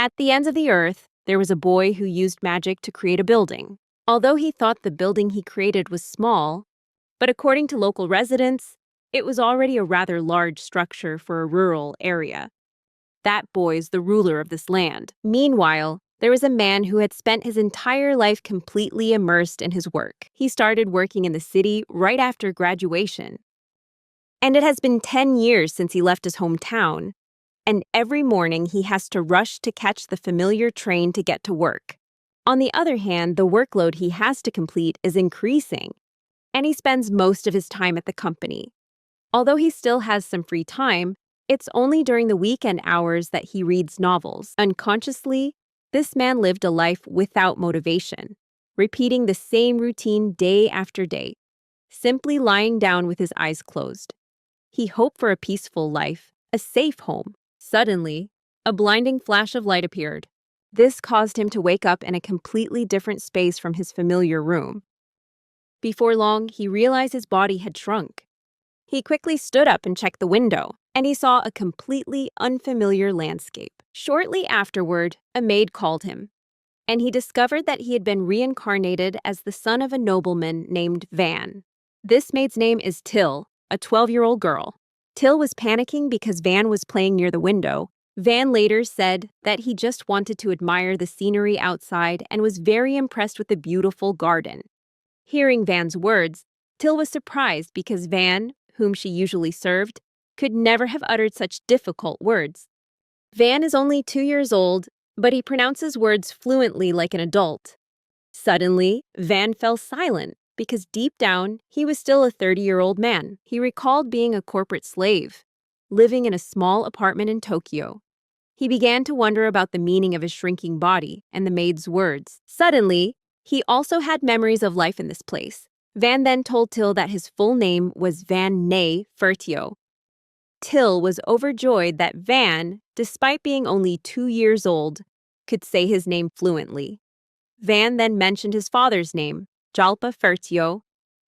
At the ends of the earth, there was a boy who used magic to create a building. Although he thought the building he created was small, but according to local residents, it was already a rather large structure for a rural area. That boy's the ruler of this land. Meanwhile, there was a man who had spent his entire life completely immersed in his work. He started working in the city right after graduation. And it has been 10 years since he left his hometown, and every morning he has to rush to catch the familiar train to get to work. On the other hand, the workload he has to complete is increasing, and he spends most of his time at the company. Although he still has some free time, it's only during the weekend hours that he reads novels. Unconsciously, this man lived a life without motivation, repeating the same routine day after day, simply lying down with his eyes closed. He hoped for a peaceful life, a safe home. Suddenly, a blinding flash of light appeared. This caused him to wake up in a completely different space from his familiar room. Before long, he realized his body had shrunk. He quickly stood up and checked the window, and he saw a completely unfamiliar landscape. Shortly afterward, a maid called him, and he discovered that he had been reincarnated as the son of a nobleman named Van. This maid's name is Till, a 12-year-old girl. Till was panicking because Van was playing near the window. Van later said that he just wanted to admire the scenery outside and was very impressed with the beautiful garden. Hearing Van's words, Till was surprised because Van, whom she usually served, could never have uttered such difficult words. Van is only 2 years old, but he pronounces words fluently like an adult. Suddenly, Van fell silent because deep down, he was still a 30-year-old man. He recalled being a corporate slave, living in a small apartment in Tokyo. He began to wonder about the meaning of his shrinking body and the maid's words. Suddenly, he also had memories of life in this place. Van then told Till that his full name was Van Ne Fertio. Till was overjoyed that Van, despite being only 2 years old, could say his name fluently. Van then mentioned his father's name, Jalpa Fertio,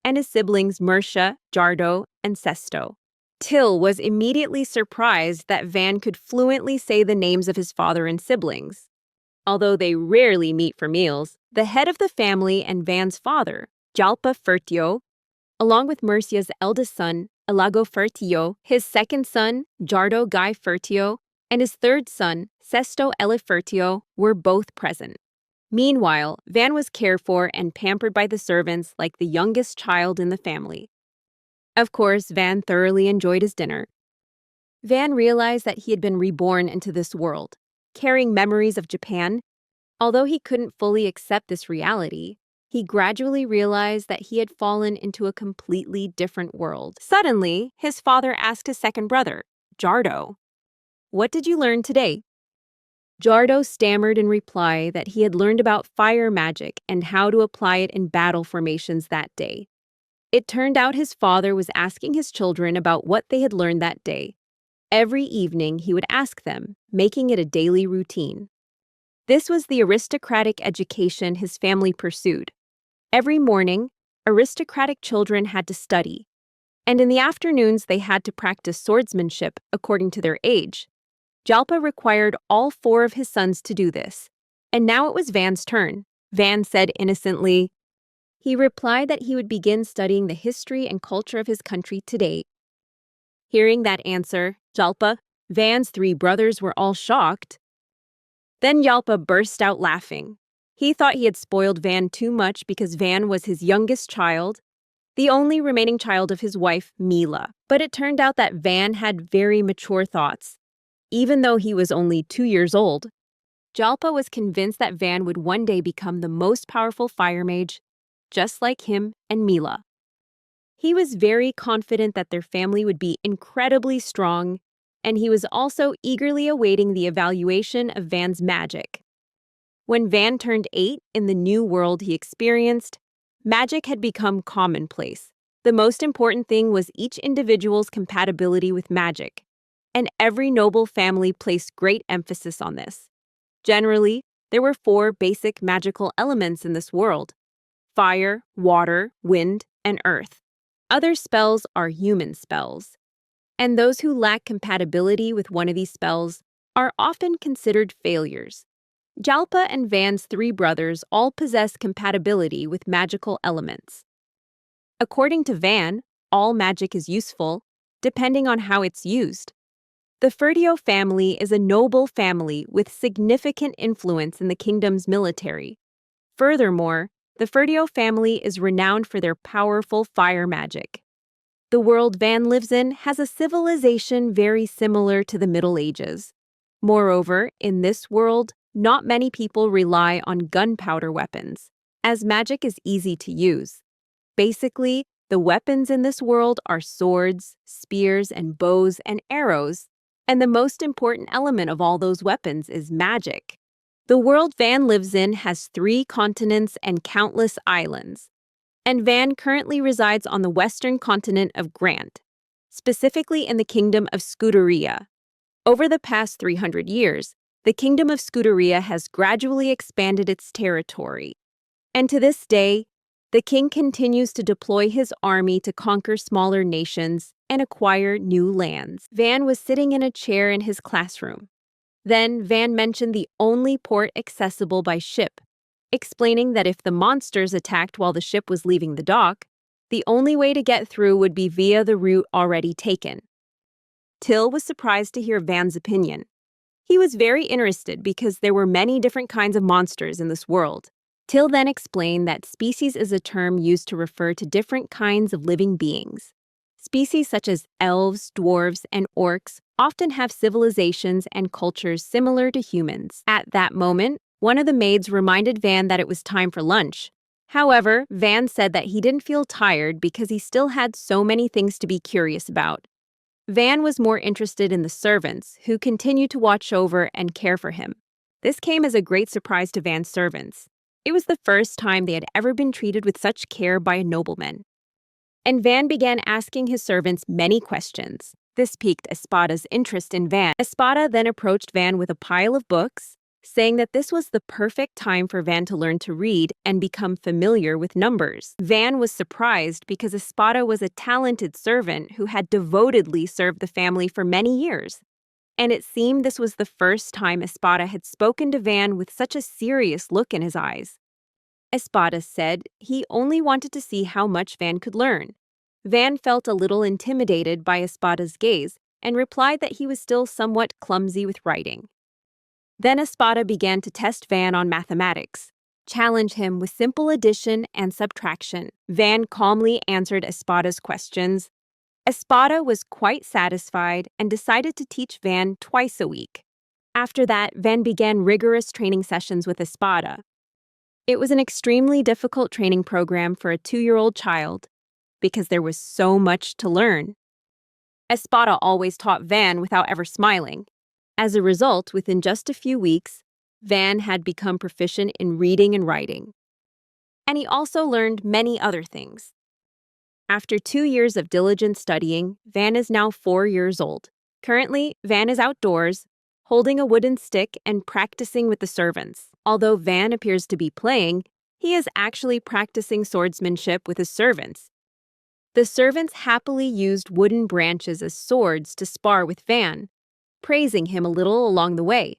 and his siblings Mersha, Jardo, and Sesto. Till was immediately surprised that Van could fluently say the names of his father and siblings. Although they rarely meet for meals, the head of the family and Van's father, Jalpa Fertio, along with Mercia's eldest son, Elago Fertio, his second son, Jardo Guy Fertio, and his third son, Sesto Ele Fertio, were both present. Meanwhile, Van was cared for and pampered by the servants like the youngest child in the family. Of course, Van thoroughly enjoyed his dinner. Van realized that he had been reborn into this world, carrying memories of Japan. Although he couldn't fully accept this reality, he gradually realized that he had fallen into a completely different world. Suddenly, his father asked his second brother, Jardo, "What did you learn today?" Jardo stammered in reply that he had learned about fire magic and how to apply it in battle formations that day. It turned out his father was asking his children about what they had learned that day. Every evening, he would ask them, making it a daily routine. This was the aristocratic education his family pursued. Every morning, aristocratic children had to study, and in the afternoons they had to practice swordsmanship according to their age. Jalpa required all 4 of his sons to do this, and now it was Van's turn. Van said innocently. He replied that he would begin studying the history and culture of his country today. Hearing that answer, Jalpa, Van's 3 brothers were all shocked. Then Jalpa burst out laughing. He thought he had spoiled Van too much because Van was his youngest child, the only remaining child of his wife, Mila. But it turned out that Van had very mature thoughts. Even though he was only 2 years old, Jalpa was convinced that Van would one day become the most powerful fire mage, just like him and Mila. He was very confident that their family would be incredibly strong, and he was also eagerly awaiting the evaluation of Van's magic. When Van turned 8 in the new world he experienced, magic had become commonplace. The most important thing was each individual's compatibility with magic, and every noble family placed great emphasis on this. Generally, there were 4 basic magical elements in this world: fire, water, wind, and earth. Other spells are human spells, and those who lack compatibility with one of these spells are often considered failures. Jalpa and Van's three brothers all possess compatibility with magical elements. According to Van, all magic is useful, depending on how it's used. The Ferdio family is a noble family with significant influence in the kingdom's military. Furthermore, the Ferdio family is renowned for their powerful fire magic. The world Van lives in has a civilization very similar to the Middle Ages. Moreover, in this world, not many people rely on gunpowder weapons, as magic is easy to use. Basically, the weapons in this world are swords, spears, and bows and arrows, and the most important element of all those weapons is magic. The world Van lives in has 3 continents and countless islands, and Van currently resides on the western continent of Grant, specifically in the kingdom of Scuderia. Over the past 300 years, the kingdom of Scuderia has gradually expanded its territory, and to this day, the king continues to deploy his army to conquer smaller nations and acquire new lands. Van was sitting in a chair in his classroom. Then Van mentioned the only port accessible by ship, explaining that if the monsters attacked while the ship was leaving the dock, the only way to get through would be via the route already taken. Till was surprised to hear Van's opinion. He was very interested because there were many different kinds of monsters in this world. Till then explained that species is a term used to refer to different kinds of living beings. Species such as elves, dwarves, and orcs often have civilizations and cultures similar to humans. At that moment, one of the maids reminded Van that it was time for lunch. However, Van said that he didn't feel tired because he still had so many things to be curious about. Van was more interested in the servants, who continued to watch over and care for him. This came as a great surprise to Van's servants. It was the first time they had ever been treated with such care by a nobleman. And Van began asking his servants many questions. This piqued Espada's interest in Van. Espada then approached Van with a pile of books, saying that this was the perfect time for Van to learn to read and become familiar with numbers. Van was surprised because Espada was a talented servant who had devotedly served the family for many years. And it seemed this was the first time Espada had spoken to Van with such a serious look in his eyes. Espada said he only wanted to see how much Van could learn. Van felt a little intimidated by Espada's gaze and replied that he was still somewhat clumsy with writing. Then Espada began to test Van on mathematics, challenge him with simple addition and subtraction. Van calmly answered Espada's questions. Espada was quite satisfied and decided to teach Van twice a week. After that, Van began rigorous training sessions with Espada. It was an extremely difficult training program for a 2-year-old child because there was so much to learn. Espada always taught Van without ever smiling. As a result, within just a few weeks, Van had become proficient in reading and writing. And he also learned many other things. After 2 years of diligent studying, Van is now 4 years old. Currently, Van is outdoors, holding a wooden stick and practicing with the servants. Although Van appears to be playing, he is actually practicing swordsmanship with his servants. The servants happily used wooden branches as swords to spar with Van, praising him a little along the way.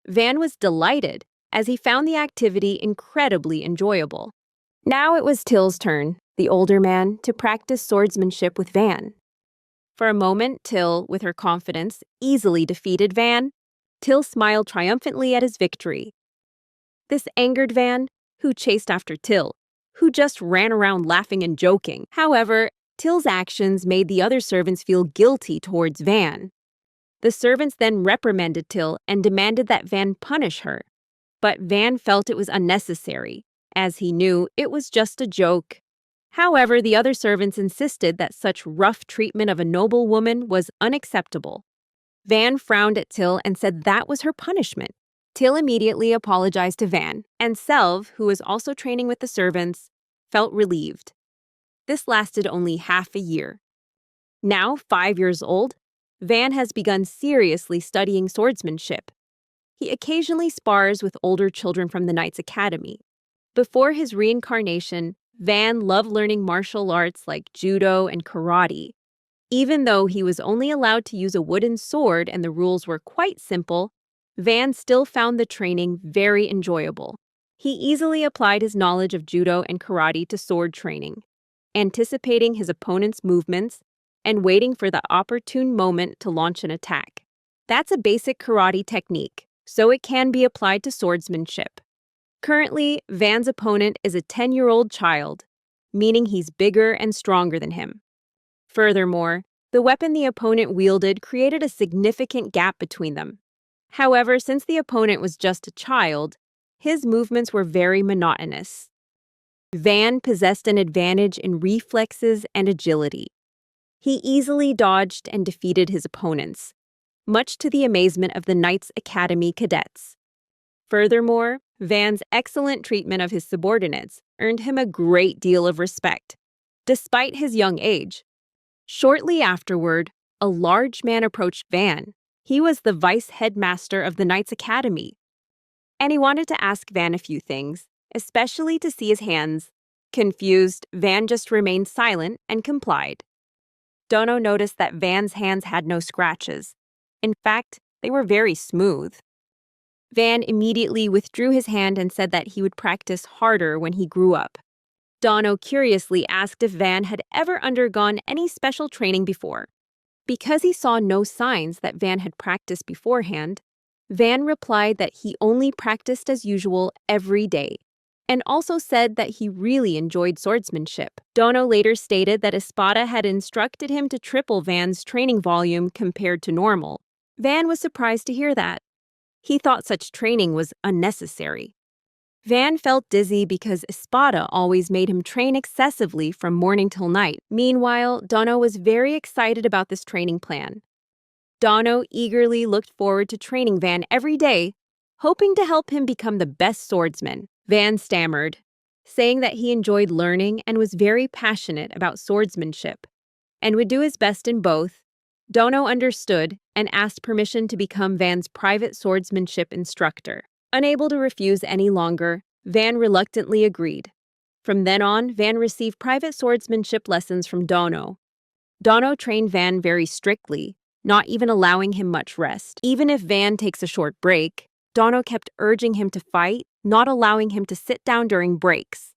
Van was delighted, as he found the activity incredibly enjoyable. Now it was Till's turn, the older man, to practice swordsmanship with Van. For a moment, Till, with her confidence, easily defeated Van. Till smiled triumphantly at his victory. This angered Van, who chased after Till, who just ran around laughing and joking. However, Till's actions made the other servants feel guilty towards Van. The servants then reprimanded Till and demanded that Van punish her. But Van felt it was unnecessary, as he knew it was just a joke. However, the other servants insisted that such rough treatment of a noble woman was unacceptable. Van frowned at Till and said that was her punishment. Till immediately apologized to Van, and Selv, who was also training with the servants, felt relieved. This lasted only half a year. Now, 5 years old, Van has begun seriously studying swordsmanship. He occasionally spars with older children from the Knights Academy. Before his reincarnation, Van loved learning martial arts like judo and karate. Even though he was only allowed to use a wooden sword and the rules were quite simple, Van still found the training very enjoyable. He easily applied his knowledge of judo and karate to sword training, anticipating his opponent's movements and waiting for the opportune moment to launch an attack. That's a basic karate technique, so it can be applied to swordsmanship. Currently, Van's opponent is a 10-year-old child, meaning he's bigger and stronger than him. Furthermore, the weapon the opponent wielded created a significant gap between them. However, since the opponent was just a child, his movements were very monotonous. Van possessed an advantage in reflexes and agility. He easily dodged and defeated his opponents, much to the amazement of the Knights Academy cadets. Furthermore, Van's excellent treatment of his subordinates earned him a great deal of respect, despite his young age. Shortly afterward, a large man approached Van. He was the vice headmaster of the Knights Academy, and he wanted to ask Van a few things, especially to see his hands. Confused, Van just remained silent and complied. Dono noticed that Van's hands had no scratches. In fact, they were very smooth. Van immediately withdrew his hand and said that he would practice harder when he grew up. Dono curiously asked if Van had ever undergone any special training before. Because he saw no signs that Van had practiced beforehand, Van replied that he only practiced as usual every day, and also said that he really enjoyed swordsmanship. Dono later stated that Espada had instructed him to triple Van's training volume compared to normal. Van was surprised to hear that. He thought such training was unnecessary. Van felt dizzy because Espada always made him train excessively from morning till night. Meanwhile, Dono was very excited about this training plan. Dono eagerly looked forward to training Van every day, hoping to help him become the best swordsman. Van stammered, saying that he enjoyed learning and was very passionate about swordsmanship, and would do his best in both. Dono understood and asked permission to become Van's private swordsmanship instructor. Unable to refuse any longer, Van reluctantly agreed. From then on, Van received private swordsmanship lessons from Dono. Dono trained Van very strictly, not even allowing him much rest. Even if Van takes a short break, Dono kept urging him to fight, not allowing him to sit down during breaks.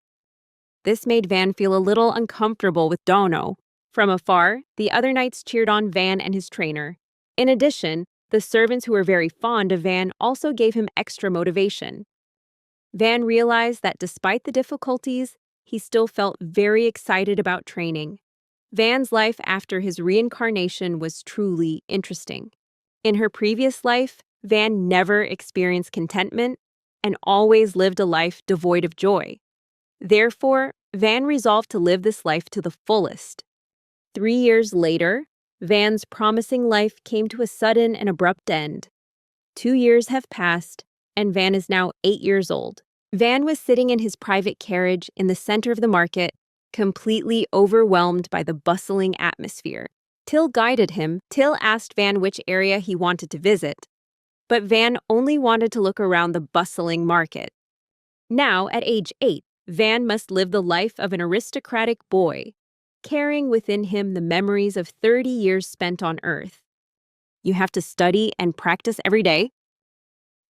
This made Van feel a little uncomfortable with Dono. From afar, the other knights cheered on Van and his trainer. In addition, the servants who were very fond of Van also gave him extra motivation. Van realized that despite the difficulties, he still felt very excited about training. Van's life after his reincarnation was truly interesting. In her previous life, Van never experienced contentment and always lived a life devoid of joy. Therefore, Van resolved to live this life to the fullest. 3 years later, Van's promising life came to a sudden and abrupt end. 2 years have passed, and Van is now 8 years old. Van was sitting in his private carriage in the center of the market, completely overwhelmed by the bustling atmosphere. Till guided him. Till asked Van which area he wanted to visit, but Van only wanted to look around the bustling market. Now, at age 8, Van must live the life of an aristocratic boy, carrying within him the memories of 30 years spent on Earth. You have to study and practice every day.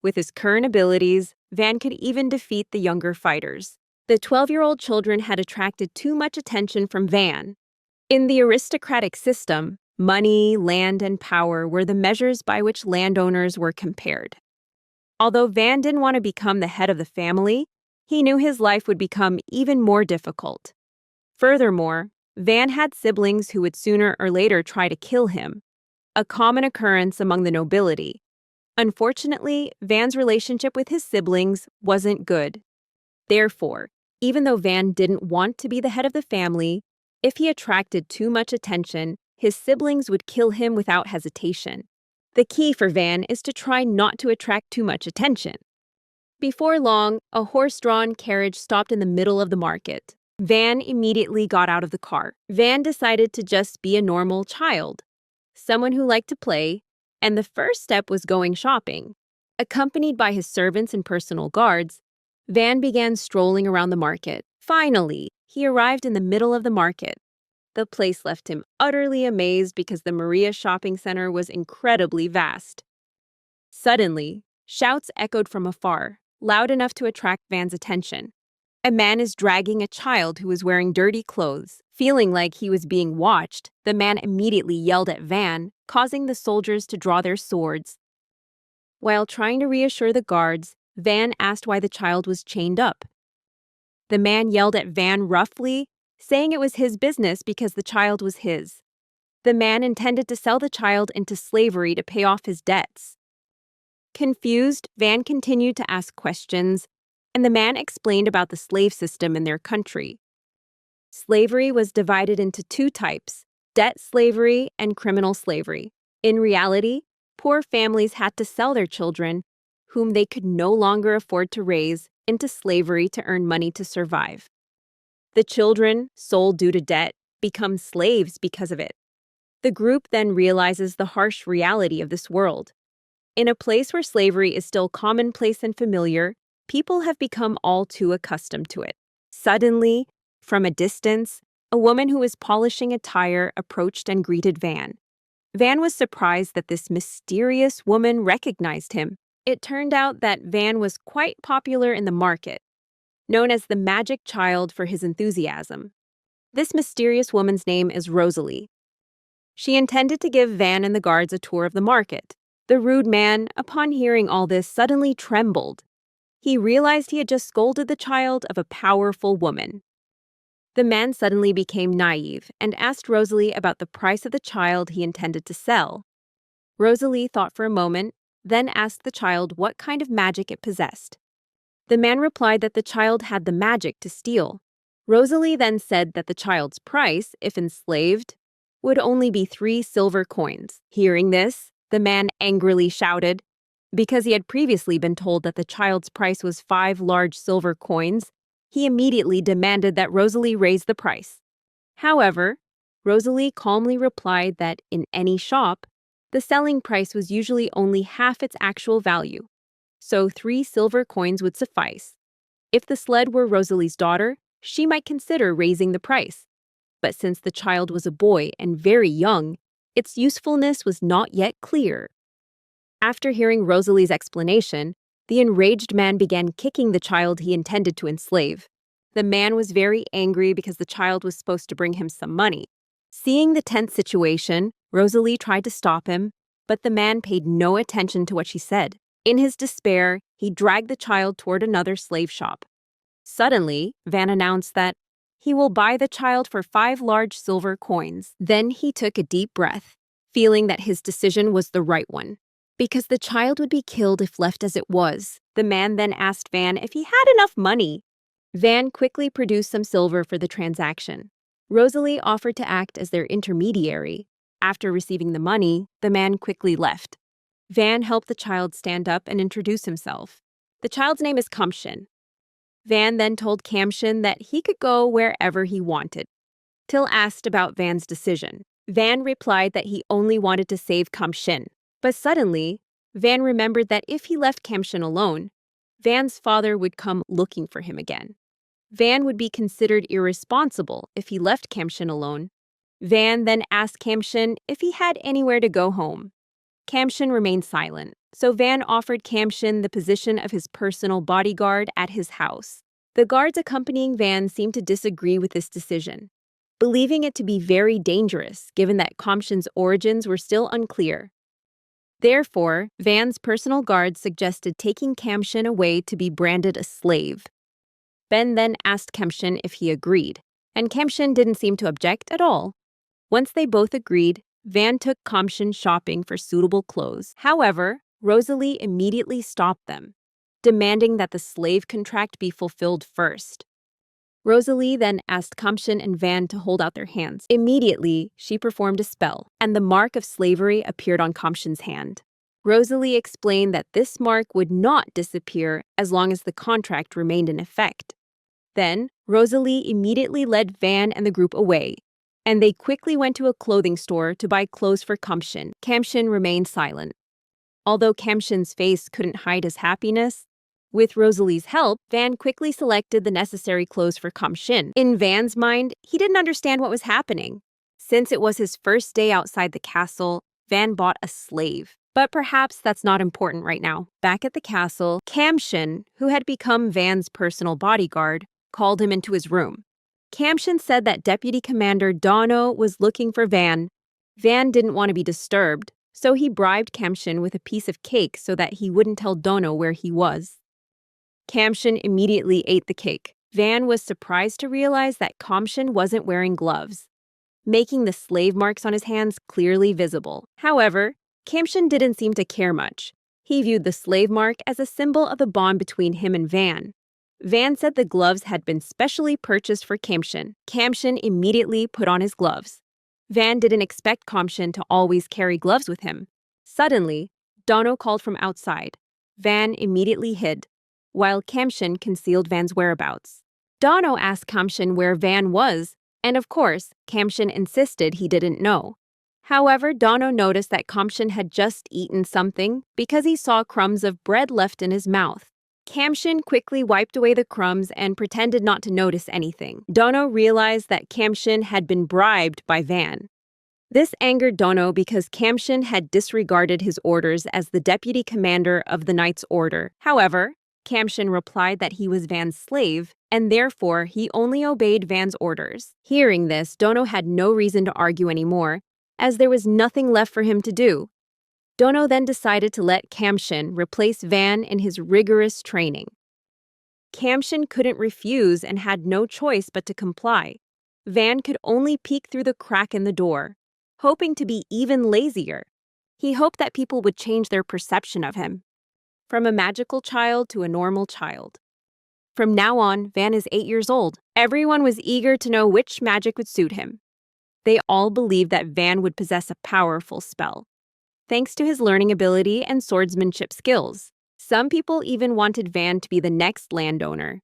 With his current abilities, Van could even defeat the younger fighters. The 12-year-old children had attracted too much attention from Van. In the aristocratic system, money, land, and power were the measures by which landowners were compared. Although Van didn't want to become the head of the family, he knew his life would become even more difficult. Furthermore, Van had siblings who would sooner or later try to kill him, a common occurrence among the nobility. Unfortunately, Van's relationship with his siblings wasn't good. Therefore, even though Van didn't want to be the head of the family, if he attracted too much attention, his siblings would kill him without hesitation. The key for Van is to try not to attract too much attention. Before long, a horse-drawn carriage stopped in the middle of the market. Van immediately got out of the car. Van decided to just be a normal child, someone who liked to play, and the first step was going shopping. Accompanied by his servants and personal guards, Van began strolling around the market. Finally, he arrived in the middle of the market. The place left him utterly amazed because the Maria shopping center was incredibly vast. Suddenly, shouts echoed from afar, loud enough to attract Van's attention. A man is dragging a child who is wearing dirty clothes. Feeling like he was being watched, the man immediately yelled at Van, causing the soldiers to draw their swords. While trying to reassure the guards, Van asked why the child was chained up. The man yelled at Van roughly, saying it was his business because the child was his. The man intended to sell the child into slavery to pay off his debts. Confused, Van continued to ask questions, and the man explained about the slave system in their country. Slavery was divided into two types: debt slavery and criminal slavery. In reality, poor families had to sell their children, whom they could no longer afford to raise, into slavery to earn money to survive. The children, sold due to debt, become slaves because of it. The group then realizes the harsh reality of this world. In a place where slavery is still commonplace and familiar, people have become all too accustomed to it. Suddenly, from a distance, a woman who was polishing a tire approached and greeted Van. Van was surprised that this mysterious woman recognized him. It turned out that Van was quite popular in the market, known as the magic child for his enthusiasm. This mysterious woman's name is Rosalie. She intended to give Van and the guards a tour of the market. The rude man, upon hearing all this, suddenly trembled. He realized he had just scolded the child of a powerful woman. The man suddenly became naive and asked Rosalie about the price of the child he intended to sell. Rosalie thought for a moment, then asked the child what kind of magic it possessed. The man replied that the child had the magic to steal. Rosalie then said that the child's price, if enslaved, would only be 3 silver coins. Hearing this, the man angrily shouted. Because he had previously been told that the child's price was 5 large silver coins, he immediately demanded that Rosalie raise the price. However, Rosalie calmly replied that in any shop, the selling price was usually only half its actual value, so 3 silver coins would suffice. If the sled were Rosalie's daughter, she might consider raising the price. But since the child was a boy and very young, its usefulness was not yet clear. After hearing Rosalie's explanation, the enraged man began kicking the child he intended to enslave. The man was very angry because the child was supposed to bring him some money. Seeing the tense situation, Rosalie tried to stop him, but the man paid no attention to what she said. In his despair, he dragged the child toward another slave shop. Suddenly, Van announced that he will buy the child for 5 large silver coins. Then he took a deep breath, feeling that his decision was the right one. Because the child would be killed if left as it was, the man then asked Van if he had enough money. Van quickly produced some silver for the transaction. Rosalie offered to act as their intermediary. After receiving the money, the man quickly left. Van helped the child stand up and introduce himself. The child's name is Kamshin. Van then told Kamshin that he could go wherever he wanted. Till asked about Van's decision. Van replied that he only wanted to save Kamshin. But suddenly, Van remembered that if he left Kamshin alone, Van's father would come looking for him again. Van would be considered irresponsible if he left Kamshin alone. Van then asked Kamshin if he had anywhere to go home. Kamshin remained silent, so Van offered Kamshin the position of his personal bodyguard at his house. The guards accompanying Van seemed to disagree with this decision, believing it to be very dangerous given that Kamshin's origins were still unclear. Therefore, Van's personal guards suggested taking Kamshin away to be branded a slave. Ben then asked Kamshin if he agreed, and Kamshin didn't seem to object at all. Once they both agreed, Van took Kamshin shopping for suitable clothes. However, Rosalie immediately stopped them, demanding that the slave contract be fulfilled first. Rosalie then asked Kamshin and Van to hold out their hands. Immediately, she performed a spell, and the mark of slavery appeared on Kamshin's hand. Rosalie explained that this mark would not disappear as long as the contract remained in effect. Then, Rosalie immediately led Van and the group away, and they quickly went to a clothing store to buy clothes for Kamshin. Kamshin remained silent. Although Kamshin's face couldn't hide his happiness, With Rosalie's help, Van quickly selected the necessary clothes for Kamshin. In Van's mind, he didn't understand what was happening. Since it was his first day outside the castle, Van bought a slave. But perhaps that's not important right now. Back at the castle, Kamshin, who had become Van's personal bodyguard, called him into his room. Kamshin said that Deputy Commander Dono was looking for Van. Van didn't want to be disturbed, so he bribed Kamshin with a piece of cake so that he wouldn't tell Dono where he was. Kamshin immediately ate the cake. Van was surprised to realize that Kamshin wasn't wearing gloves, making the slave marks on his hands clearly visible. However, Kamshin didn't seem to care much. He viewed the slave mark as a symbol of the bond between him and Van. Van said the gloves had been specially purchased for Kamshin. Kamshin immediately put on his gloves. Van didn't expect Kamshin to always carry gloves with him. Suddenly, Dono called from outside. Van immediately hid, while Kamshin concealed Van's whereabouts. Dono asked Kamshin where Van was, and of course, Kamshin insisted he didn't know. However, Dono noticed that Kamshin had just eaten something because he saw crumbs of bread left in his mouth. Kamshin quickly wiped away the crumbs and pretended not to notice anything. Dono realized that Kamshin had been bribed by Van. This angered Dono because Kamshin had disregarded his orders as the deputy commander of the Knight's Order. However, Kamshin replied that he was Van's slave, and therefore he only obeyed Van's orders. Hearing this, Dono had no reason to argue anymore, as there was nothing left for him to do. Dono then decided to let Kamshin replace Van in his rigorous training. Kamshin couldn't refuse and had no choice but to comply. Van could only peek through the crack in the door, hoping to be even lazier. He hoped that people would change their perception of him, from a magical child to a normal child. From now on, Van is 8 years old. Everyone was eager to know which magic would suit him. They all believed that Van would possess a powerful spell, thanks to his learning ability and swordsmanship skills. Some people even wanted Van to be the next landowner.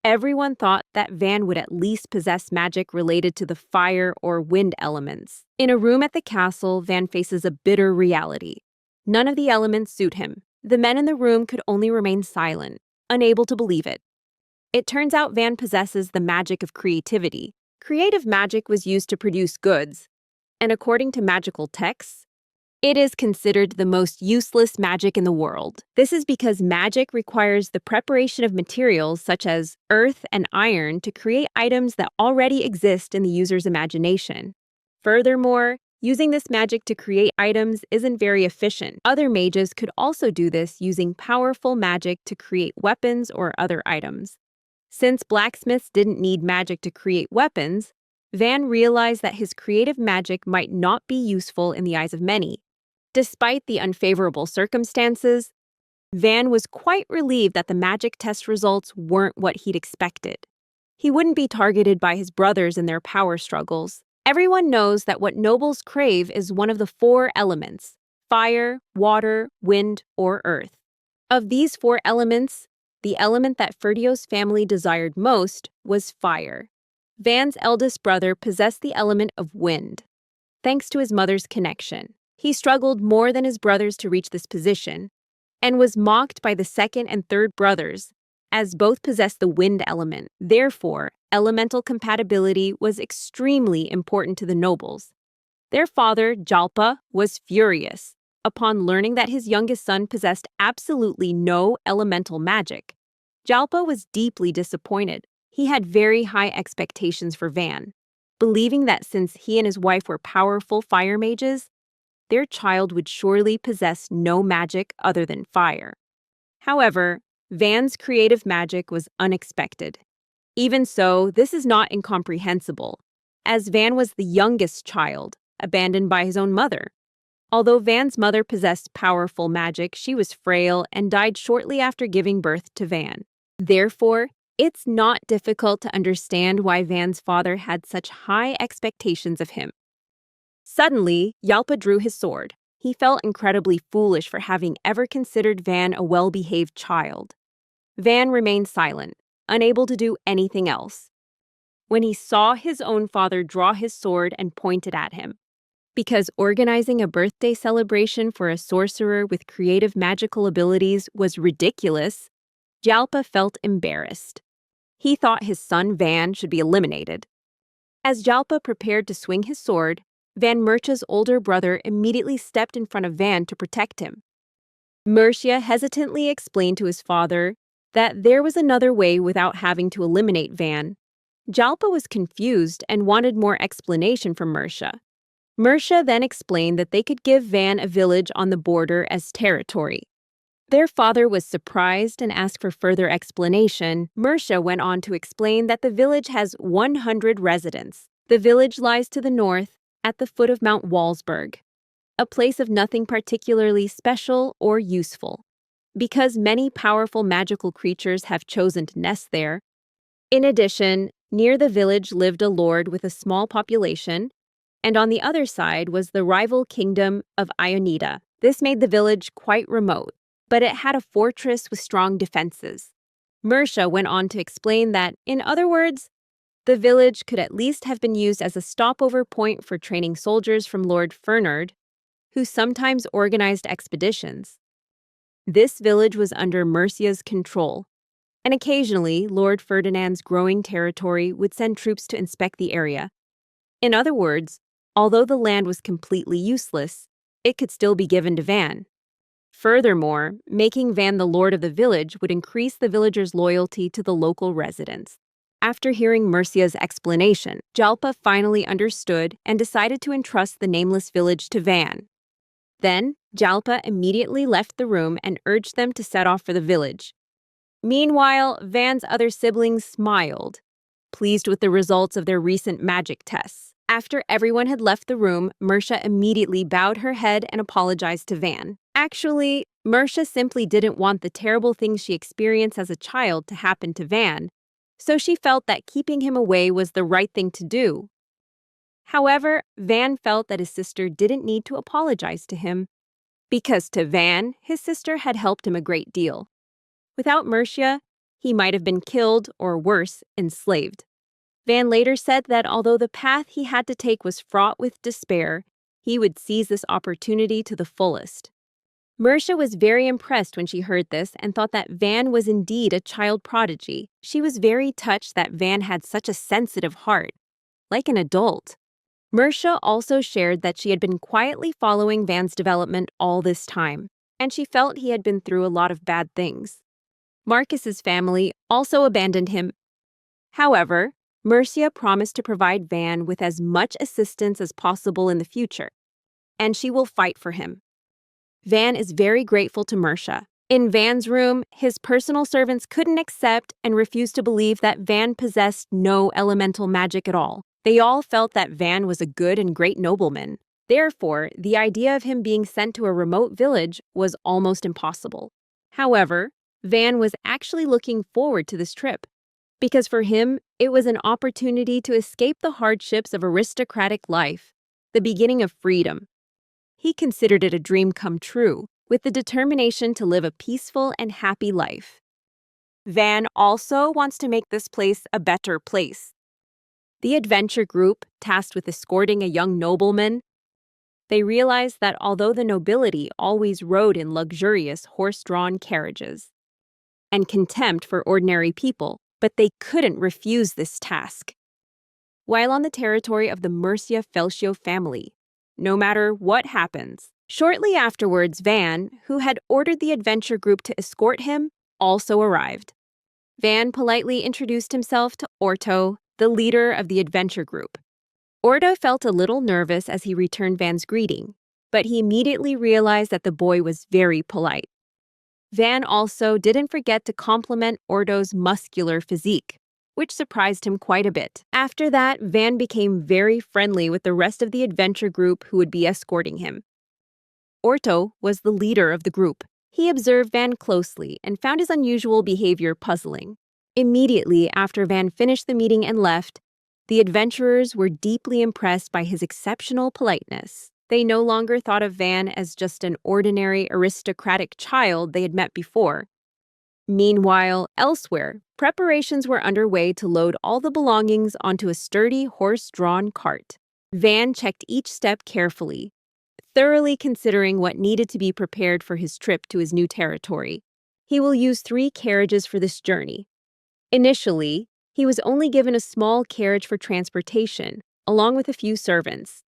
Everyone thought that Van would at least possess magic related to the fire or wind elements. In a room at the castle, Van faces a bitter reality. None of the elements suit him. The men in the room could only remain silent, unable to believe it. It turns out Van possesses the magic of creativity. Creative magic was used to produce goods, and according to magical texts, it is considered the most useless magic in the world. This is because magic requires the preparation of materials such as earth and iron to create items that already exist in the user's imagination. Furthermore, using this magic to create items isn't very efficient. Other mages could also do this using powerful magic to create weapons or other items. Since blacksmiths didn't need magic to create weapons, Van realized that his creative magic might not be useful in the eyes of many. Despite the unfavorable circumstances, Van was quite relieved that the magic test results weren't what he'd expected. He wouldn't be targeted by his brothers in their power struggles. Everyone knows that what nobles crave is one of the 4 elements: fire, water, wind, or earth. Of these 4 elements, the element that Ferdio's family desired most was fire. Van's eldest brother possessed the element of wind, thanks to his mother's connection. He struggled more than his brothers to reach this position, and was mocked by the second and third brothers, as both possessed the wind element. Therefore, elemental compatibility was extremely important to the nobles. Their father, Jalpa, was furious upon learning that his youngest son possessed absolutely no elemental magic. Jalpa was deeply disappointed. He had very high expectations for Van, believing that since he and his wife were powerful fire mages, their child would surely possess no magic other than fire. However, Van's creative magic was unexpected. Even so, this is not incomprehensible, as Van was the youngest child, abandoned by his own mother. Although Van's mother possessed powerful magic, she was frail and died shortly after giving birth to Van. Therefore, it's not difficult to understand why Van's father had such high expectations of him. Suddenly, Jalpa drew his sword. He felt incredibly foolish for having ever considered Van a well-behaved child. Van remained silent, unable to do anything else, when he saw his own father draw his sword and point it at him. Because organizing a birthday celebration for a sorcerer with creative magical abilities was ridiculous, Jalpa felt embarrassed. He thought his son Van should be eliminated. As Jalpa prepared to swing his sword, Van Murcha's older brother immediately stepped in front of Van to protect him. Murcia hesitantly explained to his father that there was another way without having to eliminate Van. Jalpa was confused and wanted more explanation from Murcia. Murcia then explained that they could give Van a village on the border as territory. Their father was surprised and asked for further explanation. Murcia went on to explain that the village has 100 residents. The village lies to the north, at the foot of Mount Walsberg, a place of nothing particularly special or useful, because many powerful magical creatures have chosen to nest there. In addition, near the village lived a lord with a small population, and on the other side was the rival kingdom of Ionida. This made the village quite remote, but it had a fortress with strong defenses. Murcia went on to explain that, in other words, the village could at least have been used as a stopover point for training soldiers from Lord Fernard, who sometimes organized expeditions. This village was under Murcia's control, and occasionally Lord Ferdinand's growing territory would send troops to inspect the area. In other words, although the land was completely useless, it could still be given to Van. Furthermore, making Van the lord of the village would increase the villagers' loyalty to the local residents. After hearing Murcia's explanation, Jalpa finally understood and decided to entrust the nameless village to Van. Then, Jalpa immediately left the room and urged them to set off for the village. Meanwhile, Van's other siblings smiled, pleased with the results of their recent magic tests. After everyone had left the room, Murcia immediately bowed her head and apologized to Van. Actually, Murcia simply didn't want the terrible things she experienced as a child to happen to Van, so she felt that keeping him away was the right thing to do. However, Van felt that his sister didn't need to apologize to him, because to Van, his sister had helped him a great deal. Without Murcia, he might have been killed or worse, enslaved. Van later said that although the path he had to take was fraught with despair, he would seize this opportunity to the fullest. Murcia was very impressed when she heard this and thought that Van was indeed a child prodigy. She was very touched that Van had such a sensitive heart, like an adult. Murcia also shared that she had been quietly following Van's development all this time, and she felt he had been through a lot of bad things. Marcus's family also abandoned him. However, Murcia promised to provide Van with as much assistance as possible in the future, and she will fight for him. Van is very grateful to Murcia. In Van's room, his personal servants couldn't accept and refused to believe that Van possessed no elemental magic at all. They all felt that Van was a good and great nobleman. Therefore, the idea of him being sent to a remote village was almost impossible. However, Van was actually looking forward to this trip, because for him, it was an opportunity to escape the hardships of aristocratic life, the beginning of freedom. He considered it a dream come true, with the determination to live a peaceful and happy life. Van also wants to make this place a better place. The adventure group, tasked with escorting a young nobleman, they realized that although the nobility always rode in luxurious horse-drawn carriages, and contempt for ordinary people, but they couldn't refuse this task. While on the territory of the Murcia Felcio family, no matter what happens. Shortly afterwards, Van, who had ordered the adventure group to escort him, also arrived. Van politely introduced himself to Orto, the leader of the adventure group. Orto felt a little nervous as he returned Van's greeting, but he immediately realized that the boy was very polite. Van also didn't forget to compliment Orto's muscular physique, which surprised him quite a bit. After that, Van became very friendly with the rest of the adventure group who would be escorting him. Orto was the leader of the group. He observed Van closely and found his unusual behavior puzzling. Immediately after Van finished the meeting and left, the adventurers were deeply impressed by his exceptional politeness. They no longer thought of Van as just an ordinary aristocratic child they had met before. Meanwhile, elsewhere, preparations were underway to load all the belongings onto a sturdy horse-drawn cart. Van checked each step carefully, thoroughly considering what needed to be prepared for his trip to his new territory. He will use 3 carriages for this journey. Initially, he was only given a small carriage for transportation, along with a few servants.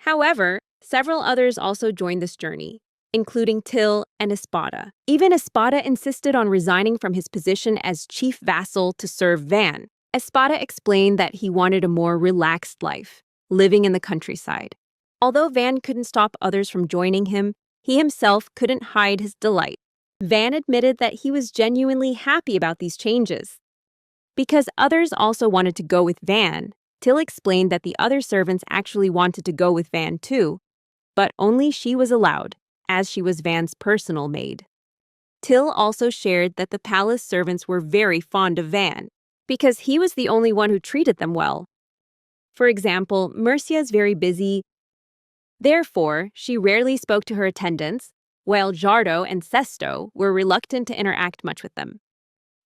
However, several others also joined this journey, including Till and Espada. Even Espada insisted on resigning from his position as chief vassal to serve Van. Espada explained that he wanted a more relaxed life, living in the countryside. Although Van couldn't stop others from joining him, he himself couldn't hide his delight. Van admitted that he was genuinely happy about these changes. Because others also wanted to go with Van, Till explained that the other servants actually wanted to go with Van too, but only she was allowed, as she was Van's personal maid. Till also shared that the palace servants were very fond of Van, because he was the only one who treated them well. For example, Mercia is very busy. Therefore, she rarely spoke to her attendants, while Jardo and Sesto were reluctant to interact much with them.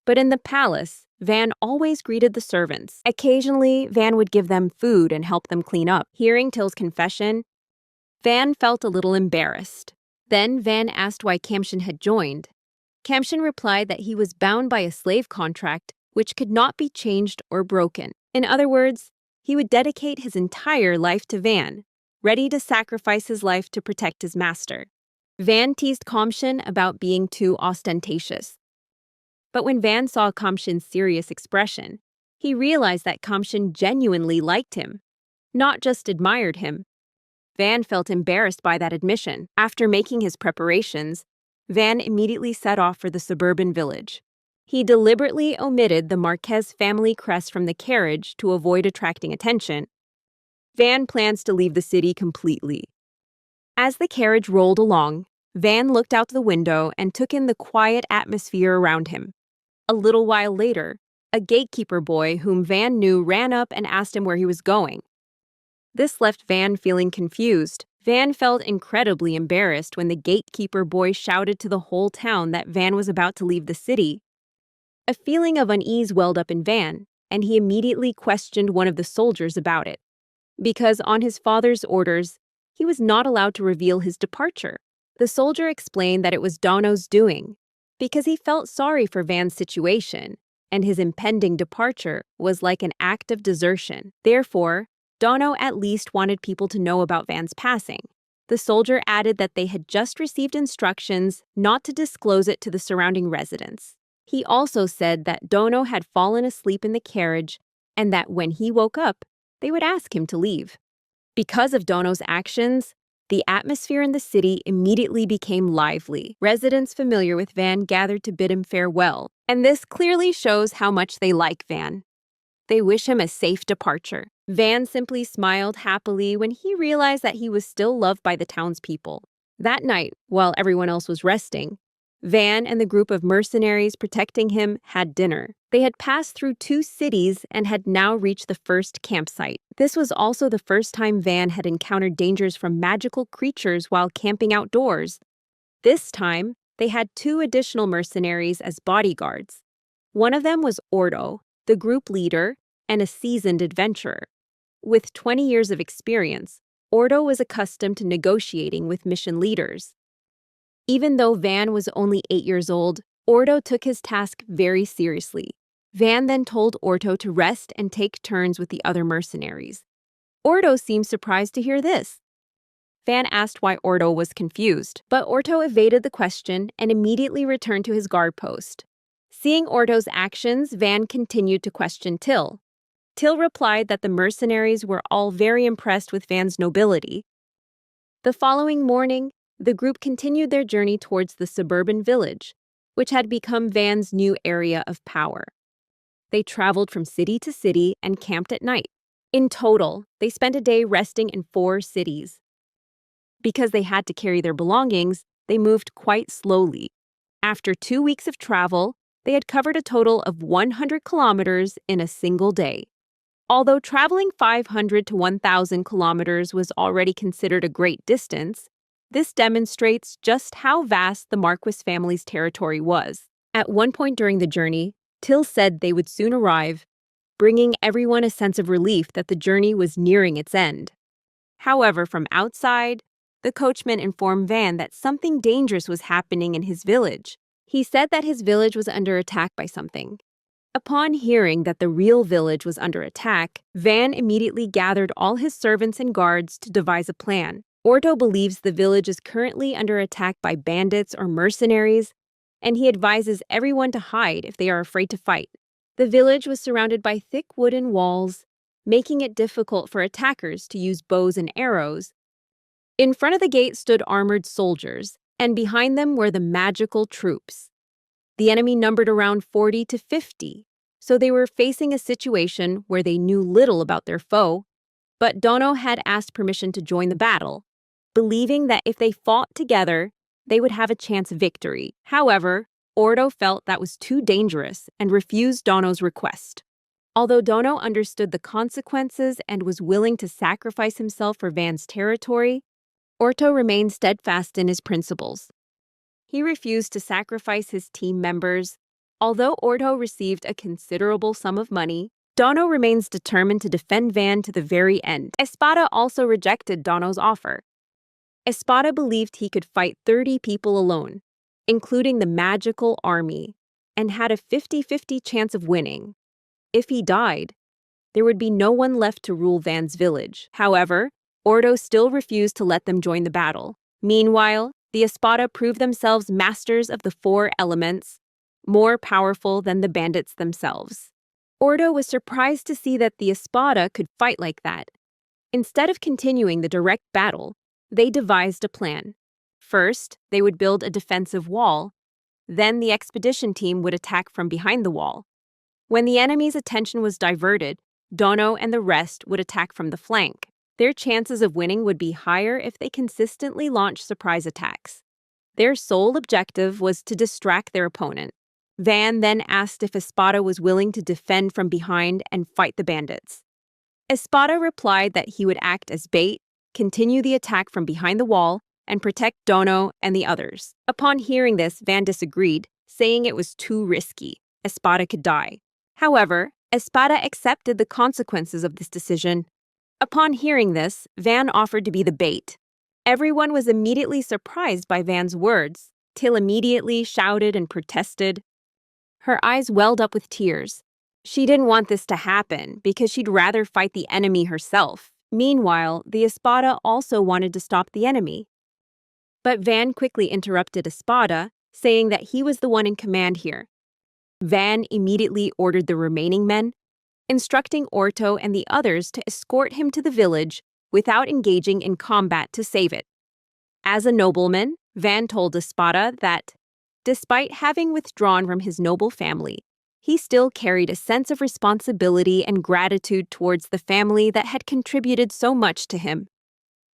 But in the palace, Van always greeted the servants. Occasionally, Van would give them food and help them clean up. Hearing Till's confession, Van felt a little embarrassed. Then Van asked why Kamshin had joined. Kamshin replied that he was bound by a slave contract which could not be changed or broken. In other words, he would dedicate his entire life to Van, ready to sacrifice his life to protect his master. Van teased Kamshin about being too ostentatious. But when Van saw Kamshin's serious expression, he realized that Kamshin genuinely liked him, not just admired him. Van felt embarrassed by that admission. After making his preparations, Van immediately set off for the suburban village. He deliberately omitted the Marquez family crest from the carriage to avoid attracting attention. Van plans to leave the city completely. As the carriage rolled along, Van looked out the window and took in the quiet atmosphere around him. A little while later, a gatekeeper boy whom Van knew ran up and asked him where he was going. This left Van feeling confused. Van felt incredibly embarrassed when the gatekeeper boy shouted to the whole town that Van was about to leave the city. A feeling of unease welled up in Van, and he immediately questioned one of the soldiers about it. Because on his father's orders, he was not allowed to reveal his departure. The soldier explained that it was Dono's doing, because he felt sorry for Van's situation, and his impending departure was like an act of desertion. Therefore, Dono at least wanted people to know about Van's passing. The soldier added that they had just received instructions not to disclose it to the surrounding residents. He also said that Dono had fallen asleep in the carriage and that when he woke up, they would ask him to leave. Because of Dono's actions, the atmosphere in the city immediately became lively. Residents familiar with Van gathered to bid him farewell, and this clearly shows how much they like Van. They wish him a safe departure. Van simply smiled happily when he realized that he was still loved by the townspeople. That night, while everyone else was resting, Van and the group of mercenaries protecting him had dinner. They had passed through 2 cities and had now reached the first campsite. This was also the first time Van had encountered dangers from magical creatures while camping outdoors. This time, they had 2 additional mercenaries as bodyguards. One of them was Ordo, the group leader and a seasoned adventurer. With 20 years of experience, Ordo was accustomed to negotiating with mission leaders. Even though Van was only 8 years old, Ordo took his task very seriously. Van then told Ordo to rest and take turns with the other mercenaries. Ordo seemed surprised to hear this. Van asked why Ordo was confused, but Ordo evaded the question and immediately returned to his guard post. Seeing Ordo's actions, Van continued to question Till. Till replied that the mercenaries were all very impressed with Van's nobility. The following morning, the group continued their journey towards the suburban village, which had become Van's new area of power. They traveled from city to city and camped at night. In total, they spent a day resting in 4 cities. Because they had to carry their belongings, they moved quite slowly. After 2 weeks of travel, they had covered a total of 100 kilometers in a single day. Although traveling 500 to 1,000 kilometers was already considered a great distance, this demonstrates just how vast the Marquis family's territory was. At one point during the journey, Till said they would soon arrive, bringing everyone a sense of relief that the journey was nearing its end. However, from outside, the coachman informed Van that something dangerous was happening in his village. He said that his village was under attack by something. Upon hearing that the real village was under attack, Van immediately gathered all his servants and guards to devise a plan. Orto believes the village is currently under attack by bandits or mercenaries, and he advises everyone to hide if they are afraid to fight. The village was surrounded by thick wooden walls, making it difficult for attackers to use bows and arrows. In front of the gate stood armored soldiers, and behind them were the magical troops. The enemy numbered around 40 to 50, so they were facing a situation where they knew little about their foe. But Dono had asked permission to join the battle, believing that if they fought together, they would have a chance of victory. However, Ordo felt that was too dangerous and refused Dono's request. Although Dono understood the consequences and was willing to sacrifice himself for Van's territory, Orto remained steadfast in his principles. He refused to sacrifice his team members. Although Orto received a considerable sum of money, Dono remains determined to defend Van to the very end. Espada also rejected Dono's offer. Espada believed he could fight 30 people alone, including the magical army, and had a 50-50 chance of winning. If he died, there would be no one left to rule Van's village. However, Ordo still refused to let them join the battle. Meanwhile, the Espada proved themselves masters of the 4 elements, more powerful than the bandits themselves. Ordo was surprised to see that the Espada could fight like that. Instead of continuing the direct battle, they devised a plan. First, they would build a defensive wall. Then the expedition team would attack from behind the wall. When the enemy's attention was diverted, Dono and the rest would attack from the flank. Their chances of winning would be higher if they consistently launched surprise attacks. Their sole objective was to distract their opponent. Van then asked if Espada was willing to defend from behind and fight the bandits. Espada replied that he would act as bait, continue the attack from behind the wall, and protect Dono and the others. Upon hearing this, Van disagreed, saying it was too risky. Espada could die. However, Espada accepted the consequences of this decision. Upon hearing this, Van offered to be the bait. Everyone was immediately surprised by Van's words. Till immediately shouted and protested. Her eyes welled up with tears. She didn't want this to happen because she'd rather fight the enemy herself. Meanwhile, the Espada also wanted to stop the enemy. But Van quickly interrupted Espada, saying that he was the one in command here. Van immediately ordered the remaining men, instructing Orto and the others to escort him to the village without engaging in combat to save it. As a nobleman, Van told Espada that, despite having withdrawn from his noble family, he still carried a sense of responsibility and gratitude towards the family that had contributed so much to him.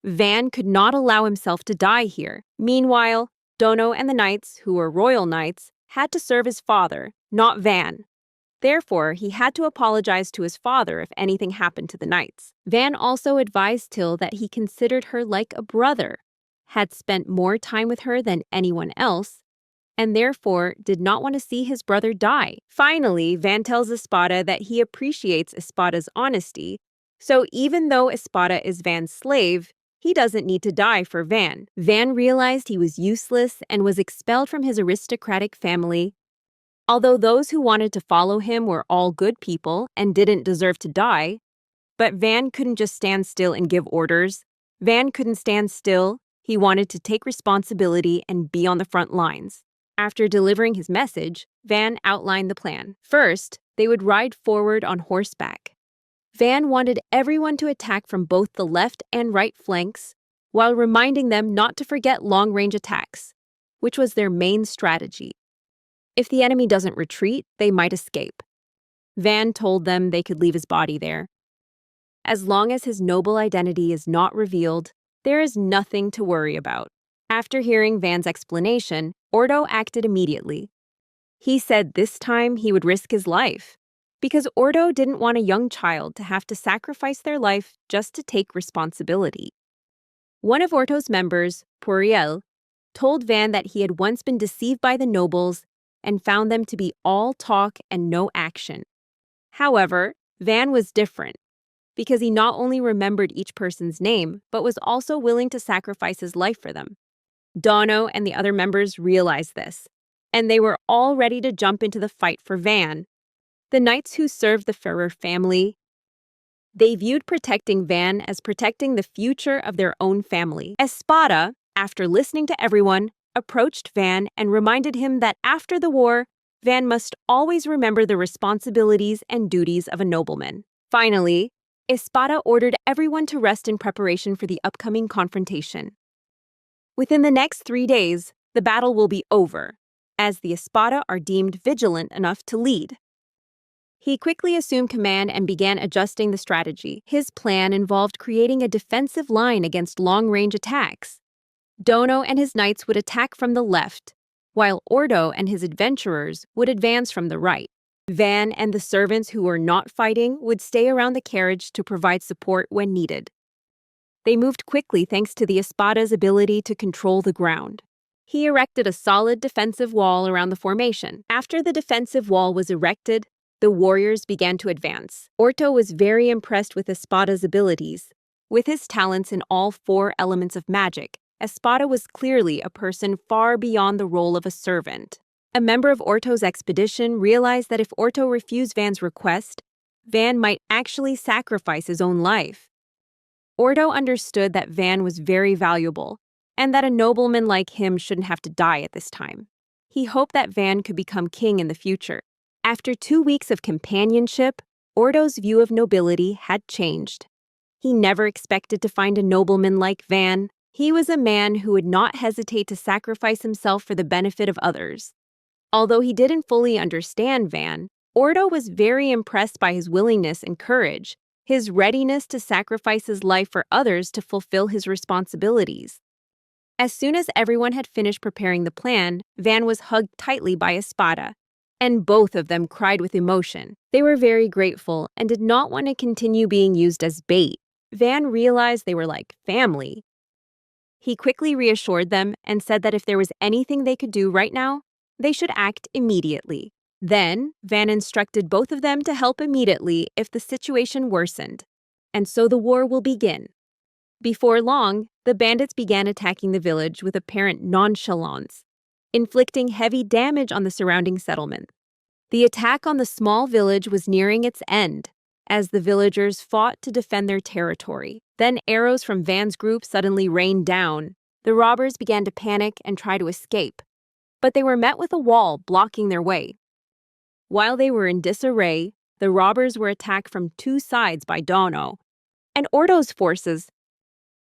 Van could not allow himself to die here. Meanwhile, Dono and the knights, who were royal knights, had to serve his father, not Van. Therefore, he had to apologize to his father if anything happened to the knights. Van also advised Till that he considered her like a brother, had spent more time with her than anyone else, and therefore did not want to see his brother die. Finally, Van tells Espada that he appreciates Espada's honesty, so even though Espada is Van's slave, he doesn't need to die for Van. Van realized he was useless and was expelled from his aristocratic family. Although those who wanted to follow him were all good people and didn't deserve to die, but Van couldn't just stand still and give orders. Van couldn't stand still. He wanted to take responsibility and be on the front lines. After delivering his message, Van outlined the plan. First, they would ride forward on horseback. Van wanted everyone to attack from both the left and right flanks, while reminding them not to forget long-range attacks, which was their main strategy. If the enemy doesn't retreat, they might escape. Van told them they could leave his body there. As long as his noble identity is not revealed, there is nothing to worry about. After hearing Van's explanation, Ordo acted immediately. He said this time he would risk his life, because Ordo didn't want a young child to have to sacrifice their life just to take responsibility. One of Orto's members, Puriel, told Van that he had once been deceived by the nobles and found them to be all talk and no action. However, Van was different, because he not only remembered each person's name, but was also willing to sacrifice his life for them. Dono and the other members realized this. and they were all ready to jump into the fight for Van. The knights who served the Ferrer family, they viewed protecting Van as protecting the future of their own family. Espada, after listening to everyone, approached Van and reminded him that after the war, Van must always remember the responsibilities and duties of a nobleman. Finally, Espada ordered everyone to rest in preparation for the upcoming confrontation. Within the next 3 days, the battle will be over, as the Espada are deemed vigilant enough to lead. He quickly assumed command and began adjusting the strategy. His plan involved creating a defensive line against long-range attacks. Dono and his knights would attack from the left, while Ordo and his adventurers would advance from the right. Van and the servants who were not fighting would stay around the carriage to provide support when needed. They moved quickly thanks to the Espada's ability to control the ground. He erected a solid defensive wall around the formation. After the defensive wall was erected, the warriors began to advance. Orto was very impressed with Espada's abilities. With his talents in all 4 elements of magic, Espada was clearly a person far beyond the role of a servant. A member of Orto's expedition realized that if Orto refused Van's request, Van might actually sacrifice his own life. Orto understood that Van was very valuable, and that a nobleman like him shouldn't have to die at this time. He hoped that Van could become king in the future. After 2 weeks of companionship, Orto's view of nobility had changed. He never expected to find a nobleman like Van. He was a man who would not hesitate to sacrifice himself for the benefit of others. Although he didn't fully understand Van, Orto was very impressed by his willingness and courage, his readiness to sacrifice his life for others to fulfill his responsibilities. As soon as everyone had finished preparing the plan, Van was hugged tightly by Espada, and both of them cried with emotion. They were very grateful and did not want to continue being used as bait. Van realized they were like family. He quickly reassured them and said that if there was anything they could do right now, they should act immediately. Then, Van instructed both of them to help immediately if the situation worsened, and so the war will begin. Before long, the bandits began attacking the village with apparent nonchalance, inflicting heavy damage on the surrounding settlement. The attack on the small village was nearing its end, as the villagers fought to defend their territory. Then arrows from Van's group suddenly rained down. The robbers began to panic and try to escape, but they were met with a wall blocking their way. While they were in disarray, the robbers were attacked from 2 sides by Dono and Ordo's forces.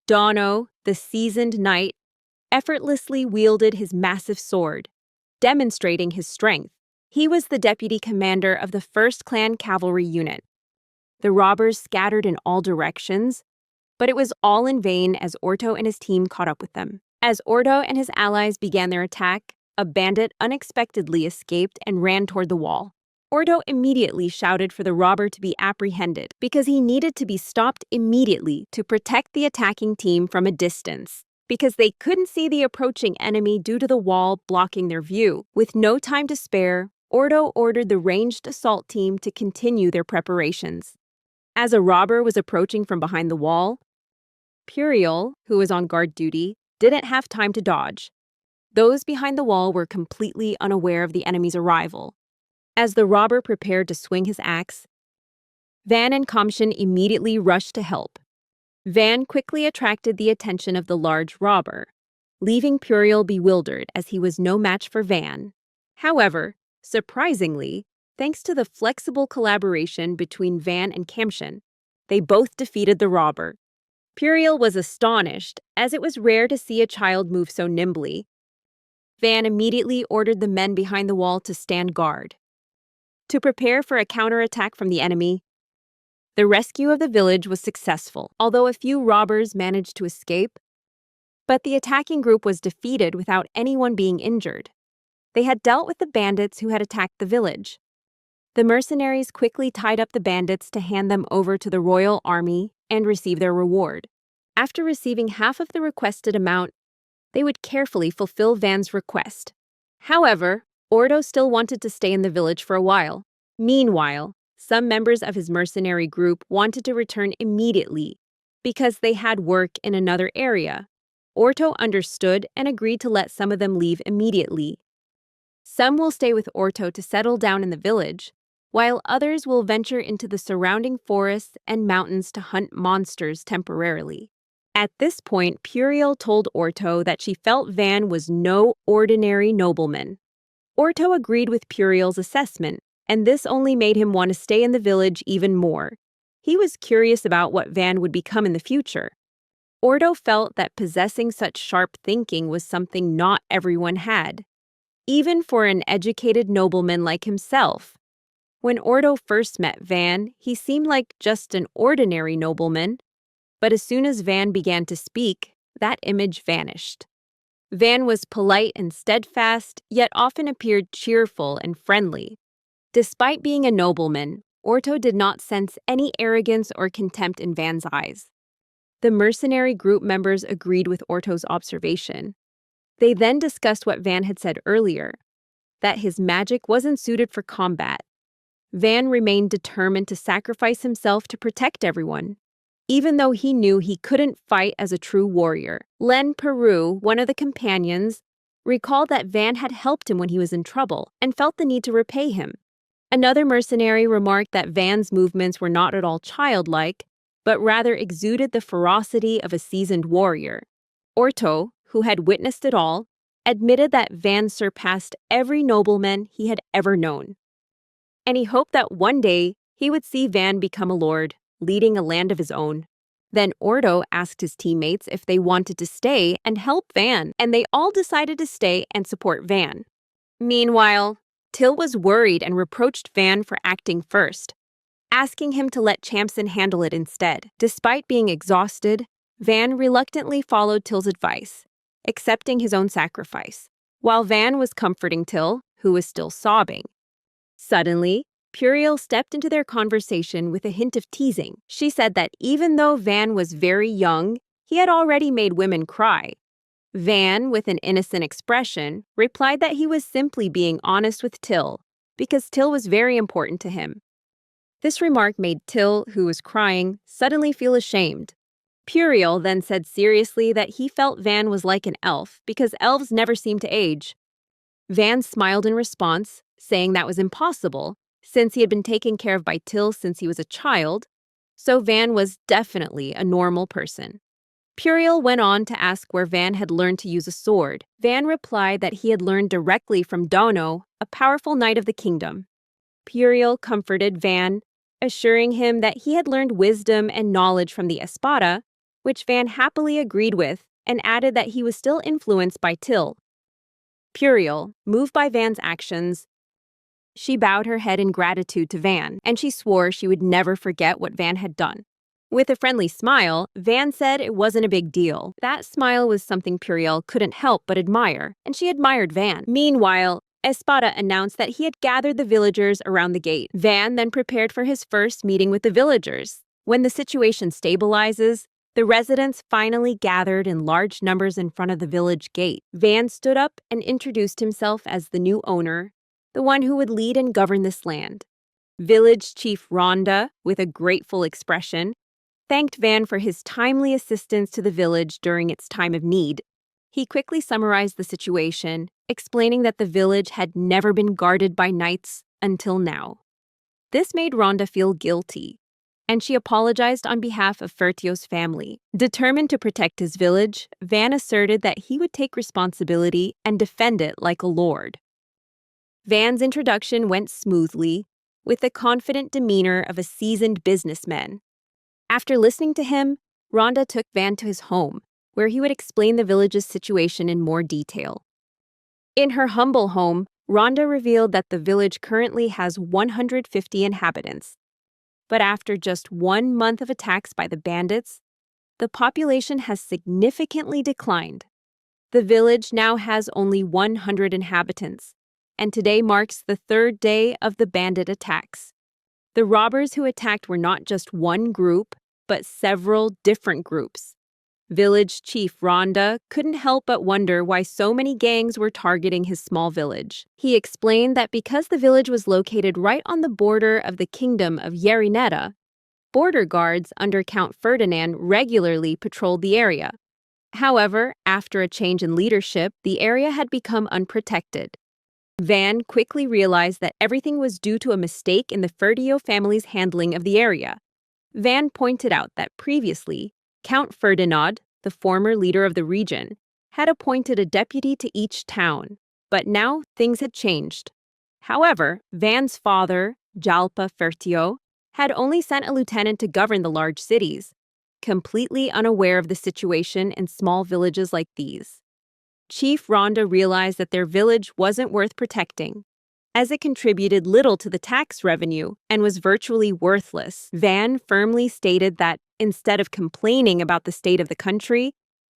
Dono, the seasoned knight, effortlessly wielded his massive sword, demonstrating his strength. He was the deputy commander of the 1st Clan Cavalry Unit. The robbers scattered in all directions, but it was all in vain as Orto and his team caught up with them. As Orto and his allies began their attack, a bandit unexpectedly escaped and ran toward the wall. Orto immediately shouted for the robber to be apprehended because he needed to be stopped immediately to protect the attacking team from a distance, because they couldn't see the approaching enemy due to the wall blocking their view. With no time to spare, Orto ordered the ranged assault team to continue their preparations. As a robber was approaching from behind the wall, Puriel, who was on guard duty, didn't have time to dodge. Those behind the wall were completely unaware of the enemy's arrival. As the robber prepared to swing his axe, Van and Kamshin immediately rushed to help. Van quickly attracted the attention of the large robber, leaving Puriel bewildered as he was no match for Van. However, surprisingly, thanks to the flexible collaboration between Van and Kamshin, they both defeated the robber. Puriel was astonished, as it was rare to see a child move so nimbly. Van immediately ordered the men behind the wall to stand guard. To prepare for a counterattack from the enemy, the rescue of the village was successful, although a few robbers managed to escape. But the attacking group was defeated without anyone being injured. They had dealt with the bandits who had attacked the village. The mercenaries quickly tied up the bandits to hand them over to the royal army and receive their reward. After receiving half of the requested amount, they would carefully fulfill Van's request. However, Ordo still wanted to stay in the village for a while. Meanwhile, some members of his mercenary group wanted to return immediately because they had work in another area. Orto understood and agreed to let some of them leave immediately. Some will stay with Orto to settle down in the village, while others will venture into the surrounding forests and mountains to hunt monsters temporarily. At this point, Puriel told Orto that she felt Van was no ordinary nobleman. Orto agreed with Puriel's assessment, and this only made him want to stay in the village even more. He was curious about what Van would become in the future. Orto felt that possessing such sharp thinking was something not everyone had, even for an educated nobleman like himself. When Orto first met Van, he seemed like just an ordinary nobleman, but as soon as Van began to speak, that image vanished. Van was polite and steadfast, yet often appeared cheerful and friendly. Despite being a nobleman, Orto did not sense any arrogance or contempt in Van's eyes. The mercenary group members agreed with Orto's observation. They then discussed what Van had said earlier, that his magic wasn't suited for combat. Van remained determined to sacrifice himself to protect everyone, even though he knew he couldn't fight as a true warrior. Len Peru, one of the companions, recalled that Van had helped him when he was in trouble and felt the need to repay him. Another mercenary remarked that Van's movements were not at all childlike, but rather exuded the ferocity of a seasoned warrior. Orto, who had witnessed it all, admitted that Van surpassed every nobleman he had ever known. And he hoped that one day he would see Van become a lord, leading a land of his own. Then Orto asked his teammates if they wanted to stay and help Van, and they all decided to stay and support Van. Meanwhile, Till was worried and reproached Van for acting first, asking him to let Chamson handle it instead. Despite being exhausted, Van reluctantly followed Till's advice, accepting his own sacrifice, while Van was comforting Till, who was still sobbing. Suddenly, Puriel stepped into their conversation with a hint of teasing. She said that even though Van was very young, he had already made women cry. Van, with an innocent expression, replied that he was simply being honest with Till, because Till was very important to him. This remark made Till, who was crying, suddenly feel ashamed. Puriel then said seriously that he felt Van was like an elf because elves never seem to age. Van smiled in response, saying that was impossible, since he had been taken care of by Till since he was a child, so Van was definitely a normal person. Puriel went on to ask where Van had learned to use a sword. Van replied that he had learned directly from Dono, a powerful knight of the kingdom. Puriel comforted Van, assuring him that he had learned wisdom and knowledge from the espada, which Van happily agreed with, and added that he was still influenced by Till. Puriel, moved by Van's actions, she bowed her head in gratitude to Van, and she swore she would never forget what Van had done. With a friendly smile, Van said it wasn't a big deal. That smile was something Puriel couldn't help but admire, and she admired Van. Meanwhile, Espada announced that he had gathered the villagers around the gate. Van then prepared for his first meeting with the villagers. When the situation stabilizes, the residents finally gathered in large numbers in front of the village gate. Van stood up and introduced himself as the new owner, the one who would lead and govern this land. Village Chief Rhonda, with a grateful expression, thanked Van for his timely assistance to the village during its time of need. He quickly summarized the situation, explaining that the village had never been guarded by knights until now. This made Rhonda feel guilty, and she apologized on behalf of Fertio's family. Determined to protect his village, Van asserted that he would take responsibility and defend it like a lord. Van's introduction went smoothly, with the confident demeanor of a seasoned businessman. After listening to him, Rhonda took Van to his home, where he would explain the village's situation in more detail. In her humble home, Rhonda revealed that the village currently has 150 inhabitants. But after just 1 month of attacks by the bandits, the population has significantly declined. The village now has only 100 inhabitants, and today marks the 3rd day of the bandit attacks. The robbers who attacked were not just one group, but several different groups. Village Chief Rhonda couldn't help but wonder why so many gangs were targeting his small village. He explained that because the village was located right on the border of the kingdom of Yerineta, border guards under Count Ferdinand regularly patrolled the area. However, after a change in leadership, the area had become unprotected. Van quickly realized that everything was due to a mistake in the Ferdio family's handling of the area. Van pointed out that previously, Count Ferdinand, the former leader of the region, had appointed a deputy to each town, but now things had changed. However, Van's father, Jalpa Fertio, had only sent a lieutenant to govern the large cities, completely unaware of the situation in small villages like these. Chief Rhonda realized that their village wasn't worth protecting, as it contributed little to the tax revenue and was virtually worthless. Van firmly stated that instead of complaining about the state of the country,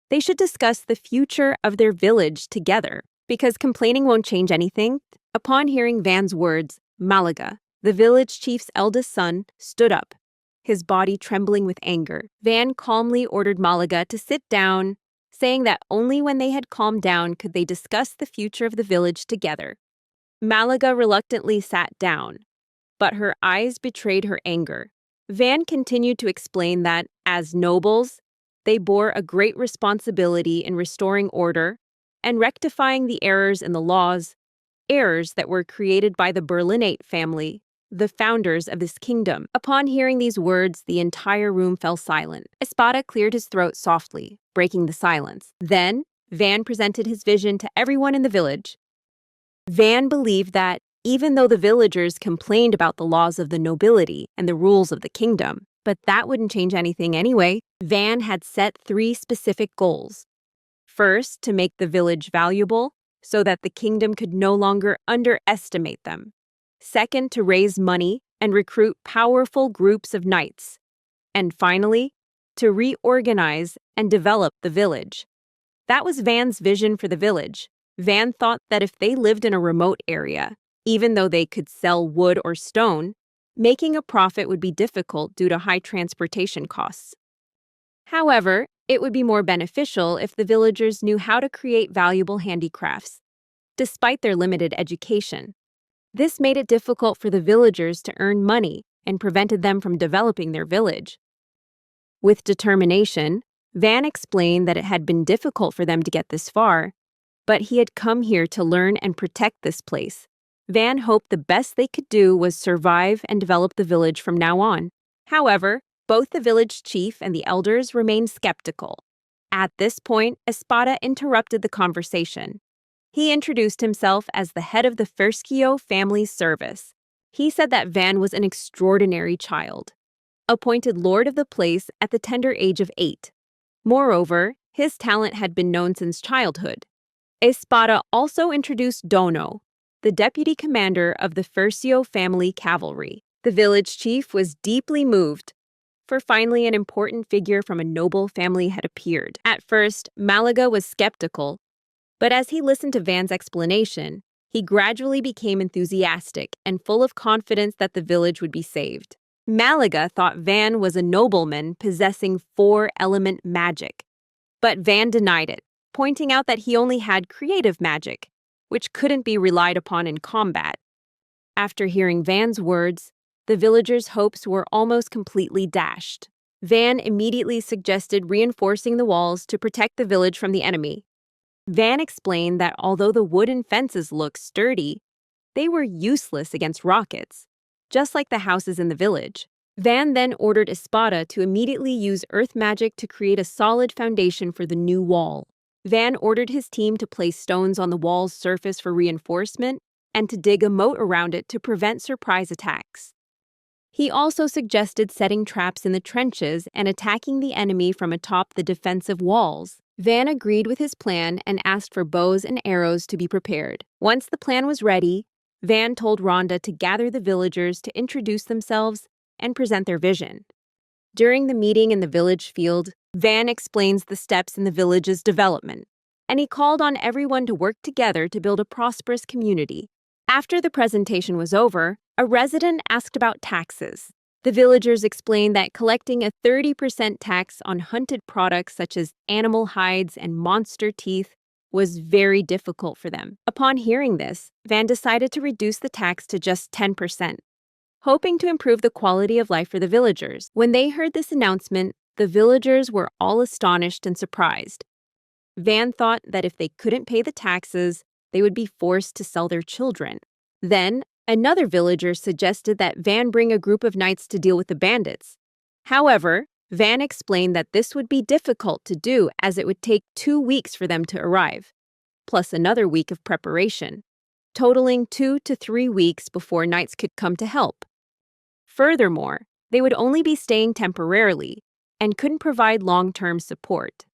they should discuss the future of their village together, because complaining won't change anything. Upon hearing Van's words, Malaga, the village chief's eldest son, stood up, his body trembling with anger. Van calmly ordered Malaga to sit down, saying that only when they had calmed down could they discuss the future of the village together. Malaga reluctantly sat down, but her eyes betrayed her anger. Van continued to explain that, as nobles, they bore a great responsibility in restoring order and rectifying the errors in the laws, errors that were created by the Berlinate family, the founders of this kingdom. Upon hearing these words, the entire room fell silent. Espada cleared his throat softly, breaking the silence. Then, Van presented his vision to everyone in the village. Van believed that, even though the villagers complained about the laws of the nobility and the rules of the kingdom, but that wouldn't change anything anyway, Van had set 3 specific goals. First, to make the village valuable, so that the kingdom could no longer underestimate them. Second, to raise money and recruit powerful groups of knights. And finally, to reorganize and develop the village. That was Van's vision for the village. Van thought that if they lived in a remote area, even though they could sell wood or stone, making a profit would be difficult due to high transportation costs. However, it would be more beneficial if the villagers knew how to create valuable handicrafts, despite their limited education. This made it difficult for the villagers to earn money and prevented them from developing their village. With determination, Van explained that it had been difficult for them to get this far, but he had come here to learn and protect this place. Van hoped the best they could do was survive and develop the village from now on. However, both the village chief and the elders remained skeptical. At this point, Espada interrupted the conversation. He introduced himself as the head of the Ferschio family service. He said that Van was an extraordinary child, appointed lord of the place at the tender age of 8. Moreover, his talent had been known since childhood. Espada also introduced Dono, the deputy commander of the Ferschio family cavalry. The village chief was deeply moved, for finally an important figure from a noble family had appeared. At first, Malaga was skeptical, but as he listened to Van's explanation, he gradually became enthusiastic and full of confidence that the village would be saved. Malaga thought Van was a nobleman possessing 4-element magic, but Van denied it, pointing out that he only had creative magic, which couldn't be relied upon in combat. After hearing Van's words, the villagers' hopes were almost completely dashed. Van immediately suggested reinforcing the walls to protect the village from the enemy. Van explained that although the wooden fences looked sturdy, they were useless against rockets, just like the houses in the village. Van then ordered Espada to immediately use earth magic to create a solid foundation for the new wall. Van ordered his team to place stones on the wall's surface for reinforcement and to dig a moat around it to prevent surprise attacks. He also suggested setting traps in the trenches and attacking the enemy from atop the defensive walls. Van agreed with his plan and asked for bows and arrows to be prepared. Once the plan was ready, Van told Rhonda to gather the villagers to introduce themselves and present their vision. During the meeting in the village field, Van explains the steps in the village's development, and he called on everyone to work together to build a prosperous community. After the presentation was over, a resident asked about taxes. The villagers explained that collecting a 30% tax on hunted products such as animal hides and monster teeth was very difficult for them. Upon hearing this, Van decided to reduce the tax to just 10%, hoping to improve the quality of life for the villagers. When they heard this announcement, the villagers were all astonished and surprised. Van thought that if they couldn't pay the taxes, they would be forced to sell their children. Then, another villager suggested that Van bring a group of knights to deal with the bandits. However, Van explained that this would be difficult to do as it would take 2 weeks for them to arrive, plus another week of preparation, totaling 2 to 3 weeks before knights could come to help. Furthermore, they would only be staying temporarily and couldn't provide long-term support.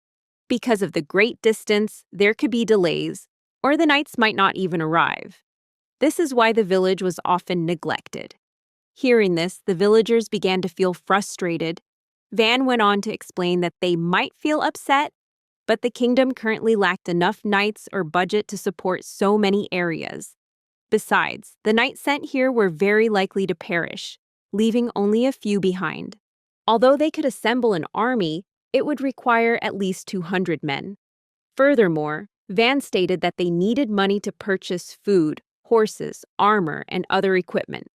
Because of the great distance, there could be delays, or the knights might not even arrive. This is why the village was often neglected. Hearing this, the villagers began to feel frustrated. Van went on to explain that they might feel upset, but the kingdom currently lacked enough knights or budget to support so many areas. Besides, the knights sent here were very likely to perish, leaving only a few behind. Although they could assemble an army, it would require at least 200 men. Furthermore, Van stated that they needed money to purchase food, horses, armor, and other equipment.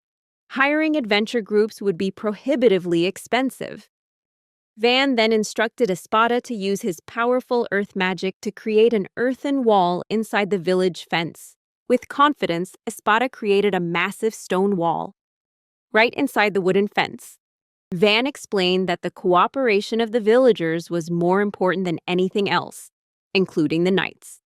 Hiring adventure groups would be prohibitively expensive. Van then instructed Espada to use his powerful earth magic to create an earthen wall inside the village fence. With confidence, Espada created a massive stone wall right inside the wooden fence. Van explained that the cooperation of the villagers was more important than anything else, including the knights.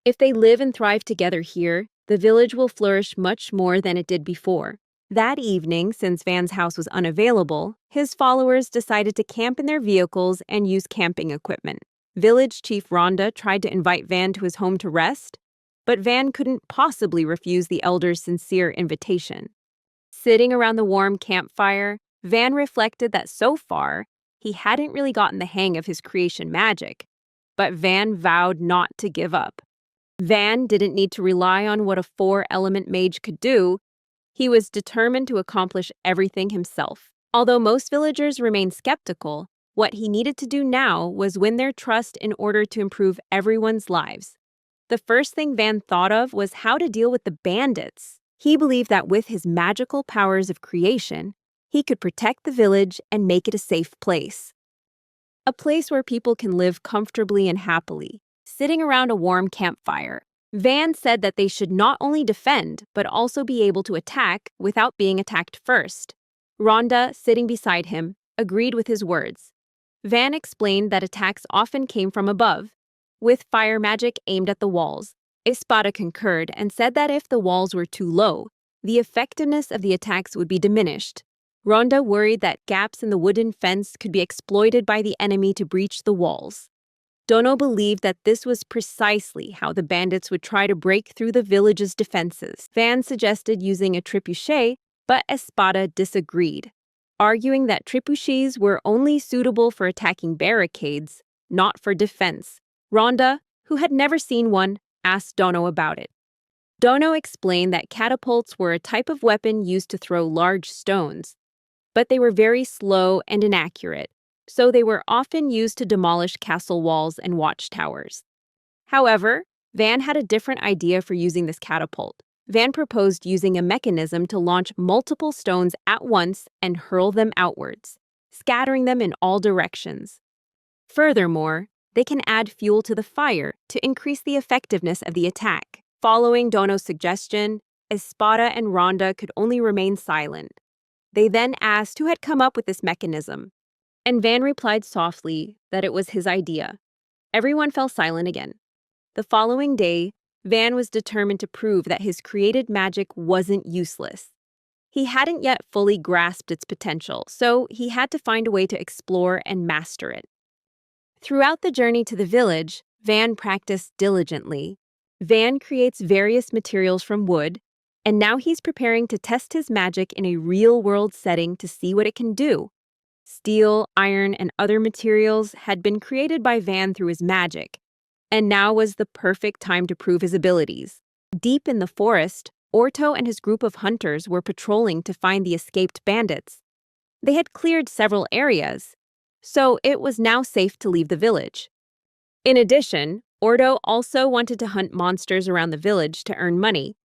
If they live and thrive together here, the village will flourish much more than it did before. That evening, since Van's house was unavailable, his followers decided to camp in their vehicles and use camping equipment. Village Chief Rhonda tried to invite Van to his home to rest, but Van couldn't possibly refuse the elders' sincere invitation. Sitting around the warm campfire, Van reflected that so far, he hadn't really gotten the hang of his creation magic, but Van vowed not to give up. Van didn't need to rely on what a 4-element mage could do. He was determined to accomplish everything himself. Although most villagers remained skeptical, what he needed to do now was win their trust in order to improve everyone's lives. The first thing Van thought of was how to deal with the bandits. He believed that with his magical powers of creation, he could protect the village and make it a safe place. A place where people can live comfortably and happily, sitting around a warm campfire. Van said that they should not only defend, but also be able to attack without being attacked first. Rhonda, sitting beside him, agreed with his words. Van explained that attacks often came from above, with fire magic aimed at the walls. Espada concurred and said that if the walls were too low, the effectiveness of the attacks would be diminished. Rhonda worried that gaps in the wooden fence could be exploited by the enemy to breach the walls. Dono believed that this was precisely how the bandits would try to break through the village's defenses. Van suggested using a trebuchet, but Espada disagreed, arguing that trebuchets were only suitable for attacking barricades, not for defense. Rhonda, who had never seen one, asked Dono about it. Dono explained that catapults were a type of weapon used to throw large stones, but they were very slow and inaccurate, so they were often used to demolish castle walls and watchtowers. However, Van had a different idea for using this catapult. Van proposed using a mechanism to launch multiple stones at once and hurl them outwards, scattering them in all directions. Furthermore, they can add fuel to the fire to increase the effectiveness of the attack. Following Dono's suggestion, Espada and Rhonda could only remain silent. They then asked who had come up with this mechanism, and Van replied softly that it was his idea. Everyone fell silent again. The following day, Van was determined to prove that his created magic wasn't useless. He hadn't yet fully grasped its potential, so he had to find a way to explore and master it. Throughout the journey to the village, Van practiced diligently. Van creates various materials from wood, and now he's preparing to test his magic in a real-world setting to see what it can do. Steel, iron, and other materials had been created by Van through his magic, and now was the perfect time to prove his abilities. Deep in the forest, Orto and his group of hunters were patrolling to find the escaped bandits. They had cleared several areas, so it was now safe to leave the village. In addition, Ordo also wanted to hunt monsters around the village to earn money.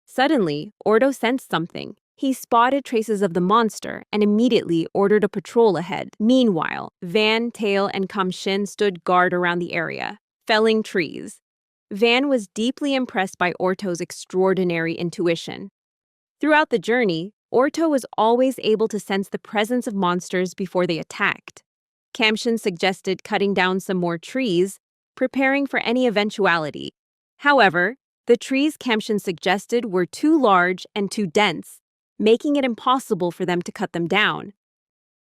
Suddenly, Ordo sensed something. He spotted traces of the monster and immediately ordered a patrol ahead. Meanwhile, Van, Tail, and Kamshin stood guard around the area, felling trees. Van was deeply impressed by Orto's extraordinary intuition. Throughout the journey, Orto was always able to sense the presence of monsters before they attacked. Kamshin suggested cutting down some more trees, preparing for any eventuality. However, the trees Kamshin suggested were too large and too dense, making it impossible for them to cut them down.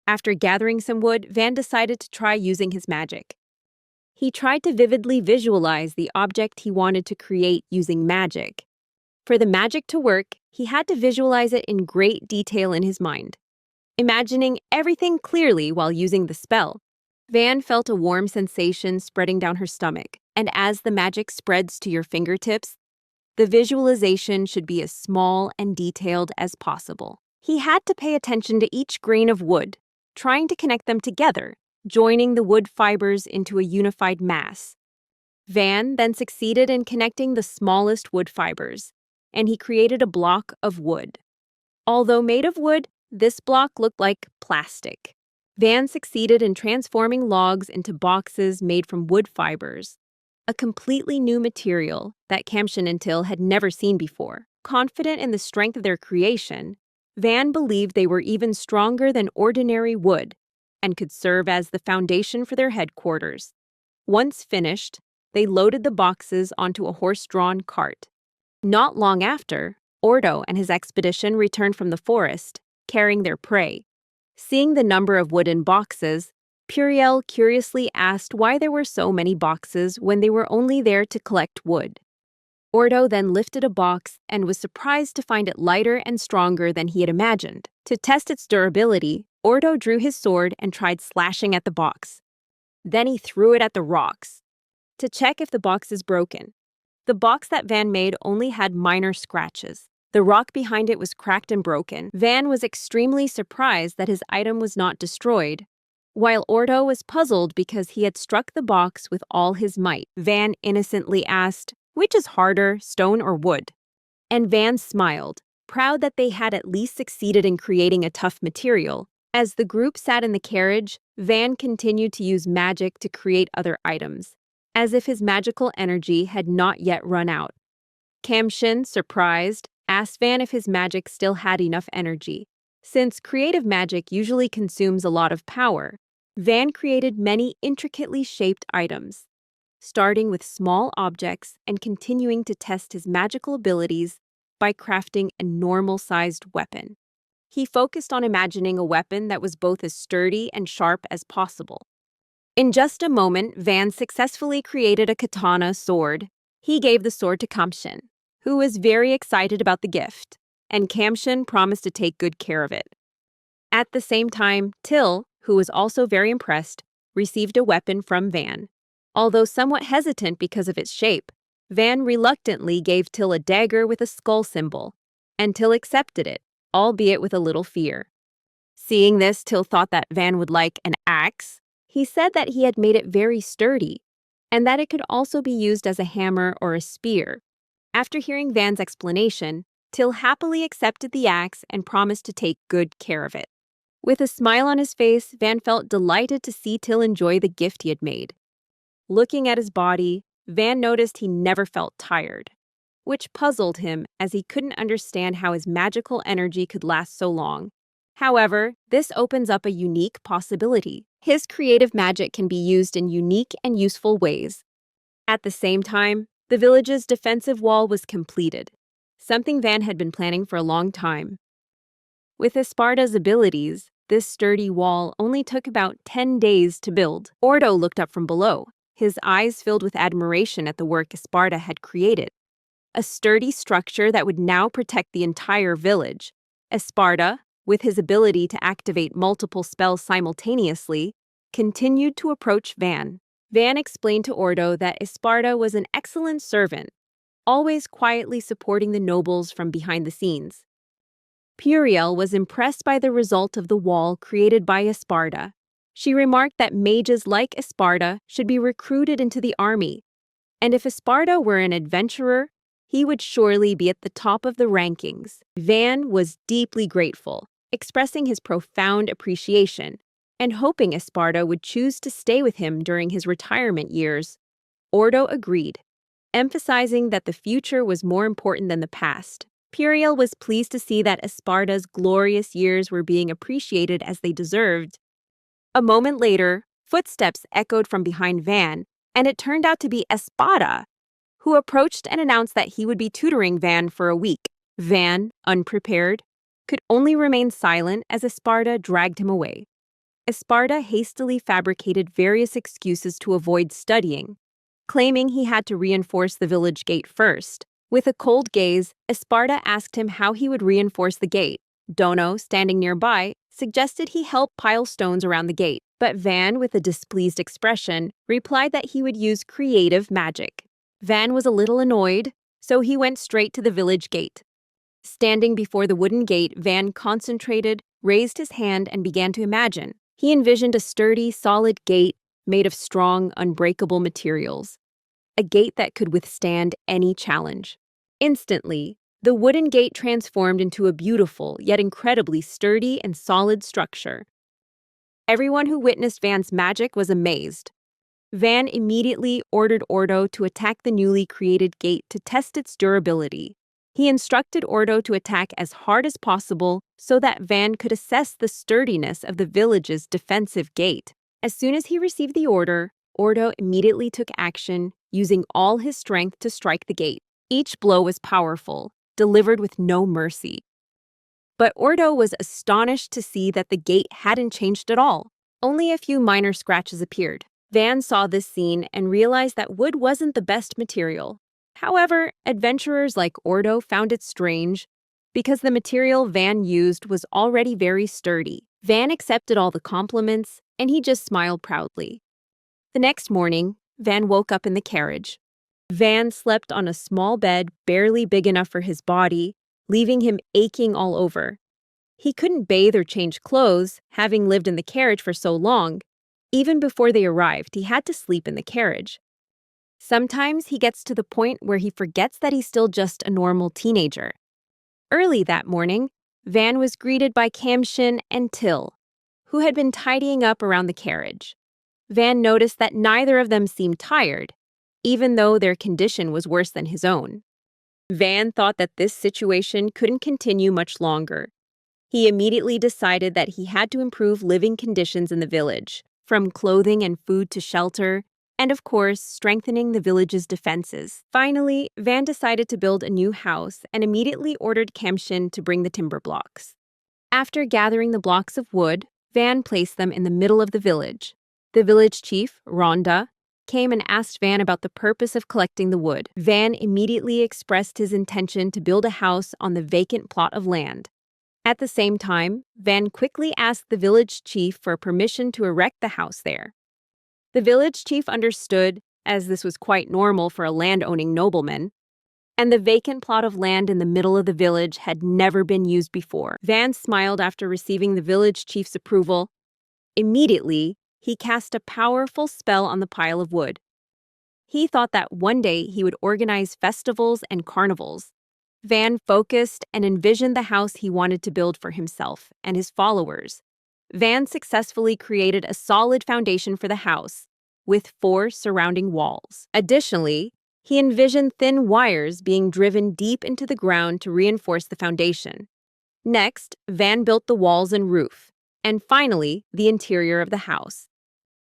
After gathering some wood, Van decided to try using his magic. He tried to vividly visualize the object he wanted to create using magic. For the magic to work, he had to visualize it in great detail in his mind, imagining everything clearly while using the spell. Van felt a warm sensation spreading down her stomach, and as the magic spreads to your fingertips, the visualization should be as small and detailed as possible. He had to pay attention to each grain of wood, trying to connect them together, joining the wood fibers into a unified mass. Van then succeeded in connecting the smallest wood fibers, and he created a block of wood. Although made of wood, this block looked like plastic. Van succeeded in transforming logs into boxes made from wood fibers, a completely new material that Kamshin and Till had never seen before. Confident in the strength of their creation, Van believed they were even stronger than ordinary wood and could serve as the foundation for their headquarters. Once finished, they loaded the boxes onto a horse-drawn cart. Not long after, Ordo and his expedition returned from the forest, carrying their prey. Seeing the number of wooden boxes, Puriel curiously asked why there were so many boxes when they were only there to collect wood. Ordo then lifted a box and was surprised to find it lighter and stronger than he had imagined. To test its durability, Ordo drew his sword and tried slashing at the box. Then he threw it at the rocks to check if the box is broken. The box that Van made only had minor scratches. The rock behind it was cracked and broken. Van was extremely surprised that his item was not destroyed, while Ordo was puzzled because he had struck the box with all his might. Van innocently asked, "Which is harder, stone or wood?" And Van smiled, proud that they had at least succeeded in creating a tough material. As the group sat in the carriage, Van continued to use magic to create other items, as if his magical energy had not yet run out. Kamshin, surprised, asked Van if his magic still had enough energy. Since creative magic usually consumes a lot of power, Van created many intricately shaped items, starting with small objects and continuing to test his magical abilities by crafting a normal-sized weapon. He focused on imagining a weapon that was both as sturdy and sharp as possible. In just a moment, Van successfully created a katana sword. He gave the sword to Kamshin, who was very excited about the gift, and Kamshin promised to take good care of it. At the same time, Till, who was also very impressed, received a weapon from Van. Although somewhat hesitant because of its shape, Van reluctantly gave Till a dagger with a skull symbol, and Till accepted it, albeit with a little fear. Seeing this, Till thought that Van would like an axe. He said that he had made it very sturdy, and that it could also be used as a hammer or a spear. After hearing Van's explanation, Till happily accepted the axe and promised to take good care of it. With a smile on his face, Van felt delighted to see Till enjoy the gift he had made. Looking at his body, Van noticed he never felt tired, which puzzled him as he couldn't understand how his magical energy could last so long. However, this opens up a unique possibility. His creative magic can be used in unique and useful ways. At the same time, the village's defensive wall was completed, something Van had been planning for a long time. With Esparta's abilities, this sturdy wall only took about 10 days to build. Ordo looked up from below, his eyes filled with admiration at the work Esparta had created. A sturdy structure that would now protect the entire village. Esparta, with his ability to activate multiple spells simultaneously, continued to approach Van. Van explained to Ordo that Esparta was an excellent servant, always quietly supporting the nobles from behind the scenes. Puriel was impressed by the result of the wall created by Esparta. She remarked that mages like Esparta should be recruited into the army, and if Esparta were an adventurer, he would surely be at the top of the rankings. Van was deeply grateful, expressing his profound appreciation and hoping Esparta would choose to stay with him during his retirement years. Ordo agreed, emphasizing that the future was more important than the past. Puriel was pleased to see that Esparta's glorious years were being appreciated as they deserved. A moment later, footsteps echoed from behind Van, and it turned out to be Espada, who approached and announced that he would be tutoring Van for a week. Van, unprepared, could only remain silent as Esparta dragged him away. Esparta hastily fabricated various excuses to avoid studying, claiming he had to reinforce the village gate first. With a cold gaze, Esparta asked him how he would reinforce the gate. Dono, standing nearby, suggested he help pile stones around the gate, but Van, with a displeased expression, replied that he would use creative magic. Van was a little annoyed, so he went straight to the village gate. Standing before the wooden gate, Van concentrated, raised his hand, and began to imagine. He envisioned a sturdy, solid gate made of strong, unbreakable materials. A gate that could withstand any challenge. Instantly, the wooden gate transformed into a beautiful, yet incredibly sturdy and solid structure. Everyone who witnessed Van's magic was amazed. Van immediately ordered Ordo to attack the newly created gate to test its durability. He instructed Ordo to attack as hard as possible so that Van could assess the sturdiness of the village's defensive gate. As soon as he received the order, Ordo immediately took action, using all his strength to strike the gate. Each blow was powerful, delivered with no mercy. But Ordo was astonished to see that the gate hadn't changed at all. Only a few minor scratches appeared. Van saw this scene and realized that wood wasn't the best material. However, adventurers like Ordo found it strange because the material Van used was already very sturdy. Van accepted all the compliments, and he just smiled proudly. The next morning, Van woke up in the carriage. Van slept on a small bed barely big enough for his body, leaving him aching all over. He couldn't bathe or change clothes, having lived in the carriage for so long. Even before they arrived, he had to sleep in the carriage. Sometimes he gets to the point where he forgets that he's still just a normal teenager. Early that morning, Van was greeted by Kamshin and Till, who had been tidying up around the carriage. Van noticed that neither of them seemed tired, even though their condition was worse than his own. Van thought that this situation couldn't continue much longer. He immediately decided that he had to improve living conditions in the village, from clothing and food to shelter, and of course, strengthening the village's defenses. Finally, Van decided to build a new house and immediately ordered Kamshin to bring the timber blocks. After gathering the blocks of wood, Van placed them in the middle of the village. The village chief, Rhonda, came and asked Van about the purpose of collecting the wood. Van immediately expressed his intention to build a house on the vacant plot of land. At the same time, Van quickly asked the village chief for permission to erect the house there. The village chief understood, as this was quite normal for a land-owning nobleman, and the vacant plot of land in the middle of the village had never been used before. Van smiled after receiving the village chief's approval. Immediately, he cast a powerful spell on the pile of wood. He thought that one day he would organize festivals and carnivals. Van focused and envisioned the house he wanted to build for himself and his followers. Van successfully created a solid foundation for the house, with 4 surrounding walls. Additionally, he envisioned thin wires being driven deep into the ground to reinforce the foundation. Next, Van built the walls and roof, and finally, the interior of the house.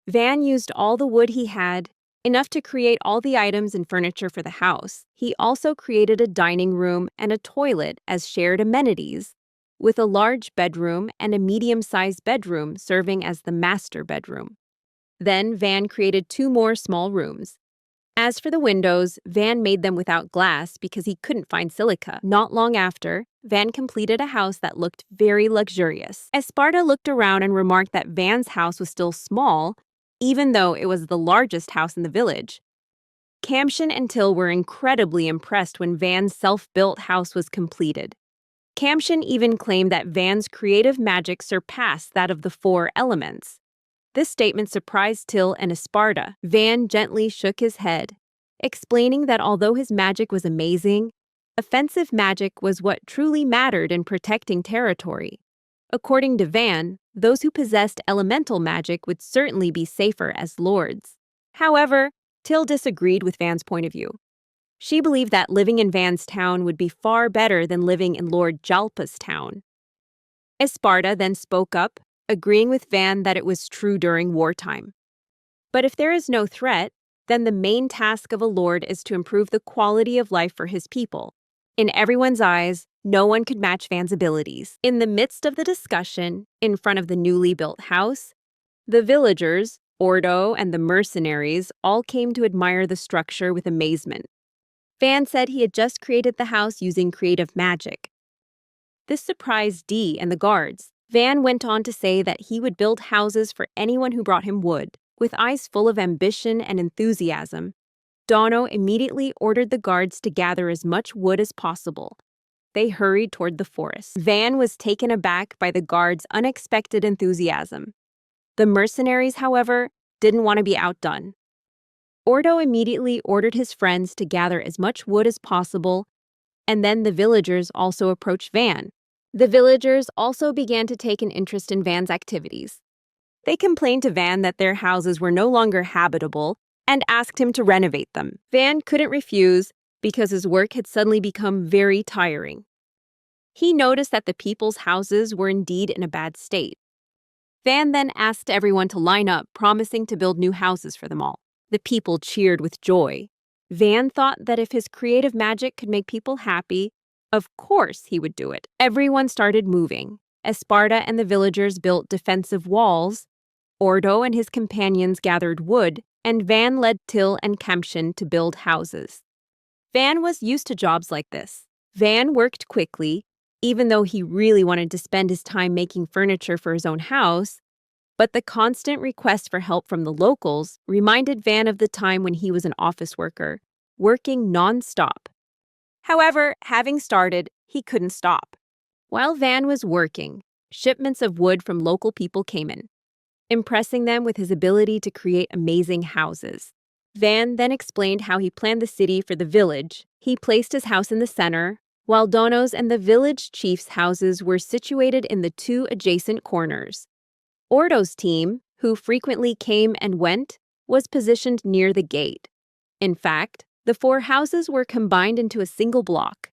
Van used all the wood he had, enough to create all the items and furniture for the house. He also created a dining room and a toilet as shared amenities, with a large bedroom and a medium-sized bedroom serving as the master bedroom. Then Van created 2 more small rooms. As for the windows, Van made them without glass because he couldn't find silica. Not long after, Van completed a house that looked very luxurious. Esparta looked around and remarked that Van's house was still small, even though it was the largest house in the village. Kamshin and Till were incredibly impressed when Van's self-built house was completed. Kamshin even claimed that Van's creative magic surpassed that of the 4 elements. This statement surprised Till and Esparta. Van gently shook his head, explaining that although his magic was amazing, offensive magic was what truly mattered in protecting territory. According to Van, those who possessed elemental magic would certainly be safer as lords. However, Till disagreed with Van's point of view. She believed that living in Van's town would be far better than living in Lord Jalpa's town. Esparta then spoke up, agreeing with Van that it was true during wartime. But if there is no threat, then the main task of a lord is to improve the quality of life for his people. In everyone's eyes, no one could match Van's abilities. In the midst of the discussion, in front of the newly built house, the villagers, Ordo, and the mercenaries all came to admire the structure with amazement. Van said he had just created the house using creative magic. This surprised Dee and the guards. Van went on to say that he would build houses for anyone who brought him wood. With eyes full of ambition and enthusiasm, Dono immediately ordered the guards to gather as much wood as possible. They hurried toward the forest. Van was taken aback by the guards' unexpected enthusiasm. The mercenaries, however, didn't want to be outdone. Ordo immediately ordered his friends to gather as much wood as possible, and then the villagers also approached Van. The villagers also began to take an interest in Van's activities. They complained to Van that their houses were no longer habitable and asked him to renovate them. Van couldn't refuse because his work had suddenly become very tiring. He noticed that the people's houses were indeed in a bad state. Van then asked everyone to line up, promising to build new houses for them all. The people cheered with joy. Van thought that if his creative magic could make people happy, of course he would do it. Everyone started moving. Esparta and the villagers built defensive walls, Ordo and his companions gathered wood, and Van led Till and Kempshin to build houses. Van was used to jobs like this. Van worked quickly, even though he really wanted to spend his time making furniture for his own house, but the constant request for help from the locals reminded Van of the time when he was an office worker, working non-stop. However, having started, he couldn't stop. While Van was working, shipments of wood from local people came in, impressing them with his ability to create amazing houses. Van then explained how he planned the city for the village. He placed his house in the center, while Dono's and the village chief's houses were situated in the two adjacent corners. Ordo's team, who frequently came and went, was positioned near the gate. In fact, the four houses were combined into a single block,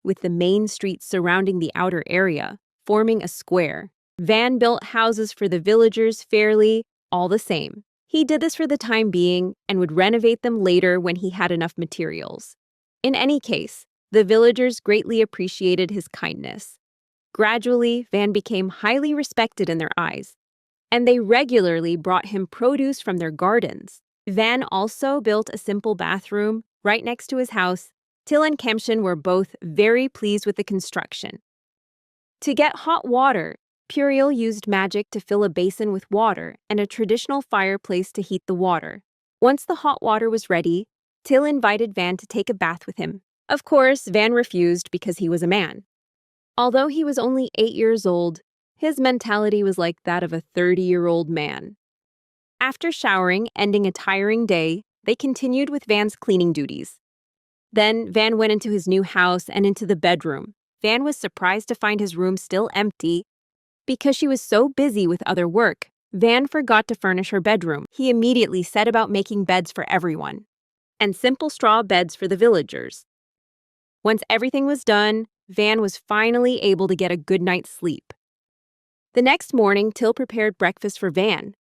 with the main street surrounding the outer area, forming a square. Van built houses for the villagers fairly, all the same. He did this for the time being and would renovate them later when he had enough materials. In any case, the villagers greatly appreciated his kindness. Gradually, Van became highly respected in their eyes, and they regularly brought him produce from their gardens. Van also built a simple bathroom right next to his house. Till and Kempshin were both very pleased with the construction. To get hot water, Puriel used magic to fill a basin with water and a traditional fireplace to heat the water. Once the hot water was ready, Till invited Van to take a bath with him. Of course, Van refused because he was a man. Although he was only 8 years old, his mentality was like that of a 30-year-old man. After showering, ending a tiring day, they continued with Van's cleaning duties. Then Van went into his new house and into the bedroom. Van was surprised to find his room still empty. Because she was so busy with other work, Van forgot to furnish her bedroom. He immediately set about making beds for everyone, and simple straw beds for the villagers. Once everything was done, Van was finally able to get a good night's sleep. The next morning, Till prepared breakfast for Van.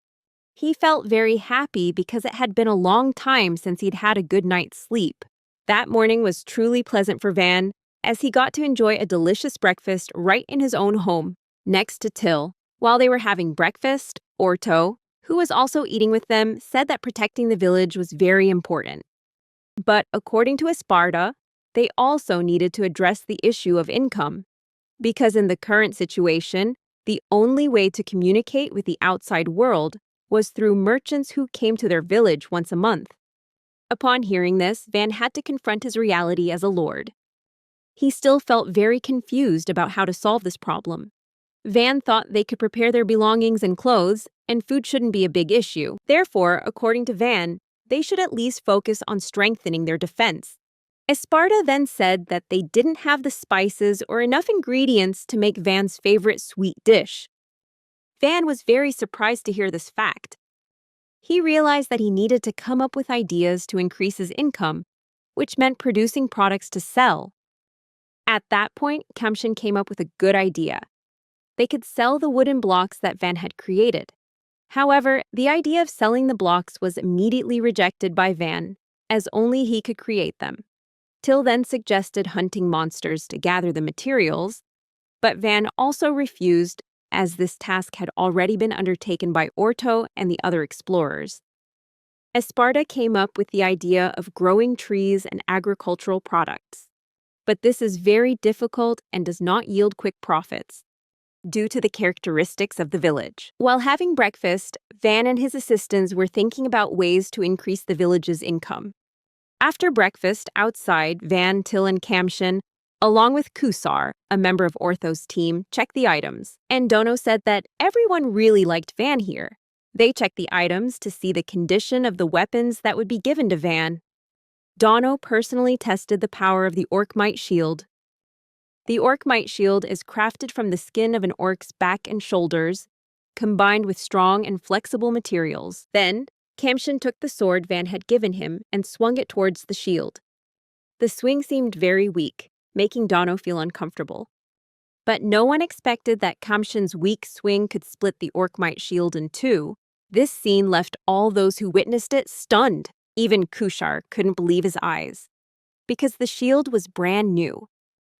He felt very happy because it had been a long time since he'd had a good night's sleep. That morning was truly pleasant for Van, as he got to enjoy a delicious breakfast right in his own home, next to Till. While they were having breakfast, Orto, who was also eating with them, said that protecting the village was very important. But according to Esparta, they also needed to address the issue of income, because in the current situation, the only way to communicate with the outside world was through merchants who came to their village once a month. Upon hearing this, Van had to confront his reality as a lord. He still felt very confused about how to solve this problem. Van thought they could prepare their belongings and clothes, and food shouldn't be a big issue. Therefore, according to Van, they should at least focus on strengthening their defense. Esparta then said that they didn't have the spices or enough ingredients to make Van's favorite sweet dish. Van was very surprised to hear this fact. He realized that he needed to come up with ideas to increase his income, which meant producing products to sell. At that point, Kamshin came up with a good idea. They could sell the wooden blocks that Van had created. However, the idea of selling the blocks was immediately rejected by Van, as only he could create them. Till then suggested hunting monsters to gather the materials, but Van also refused, as this task had already been undertaken by Orto and the other explorers. Esparta came up with the idea of growing trees and agricultural products. But this is very difficult and does not yield quick profits, due to the characteristics of the village. While having breakfast, Van and his assistants were thinking about ways to increase the village's income. After breakfast, outside, Van, Till, and Kamshin, along with Kusar, a member of Ortho's team, checked the items, and Dono said that everyone really liked Van here. They checked the items to see the condition of the weapons that would be given to Van. Dono personally tested the power of the Orkmite shield. The Orkmite shield is crafted from the skin of an orc's back and shoulders, combined with strong and flexible materials. Then, Kamshin took the sword Van had given him and swung it towards the shield. The swing seemed very weak, making Dono feel uncomfortable. But no one expected that Kamshin's weak swing could split the Orkmite shield in two. This scene left all those who witnessed it stunned. Even Kushar couldn't believe his eyes, because the shield was brand new.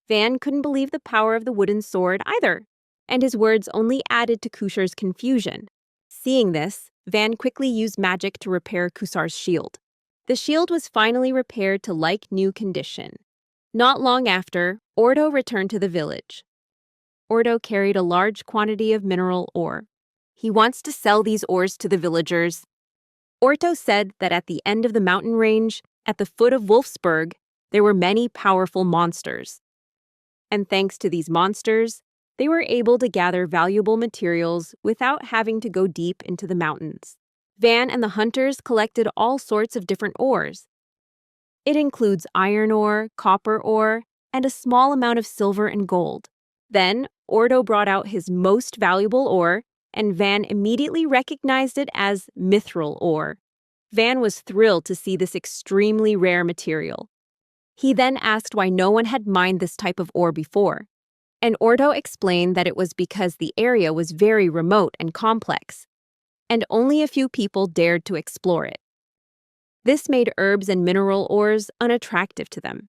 Van couldn't believe the power of the wooden sword either, and his words only added to Kushar's confusion. Seeing this, Van quickly used magic to repair Kusar's shield. The shield was finally repaired to like-new condition. Not long after, Ordo returned to the village. Ordo carried a large quantity of mineral ore. He wants to sell these ores to the villagers. Orto said that at the end of the mountain range, at the foot of Wolfsburg, there were many powerful monsters. And thanks to these monsters, they were able to gather valuable materials without having to go deep into the mountains. Van and the hunters collected all sorts of different ores. It includes iron ore, copper ore, and a small amount of silver and gold. Then, Ordo brought out his most valuable ore, and Van immediately recognized it as mithril ore. Van was thrilled to see this extremely rare material. He then asked why no one had mined this type of ore before, and Ordo explained that it was because the area was very remote and complex, and only a few people dared to explore it. This made herbs and mineral ores unattractive to them.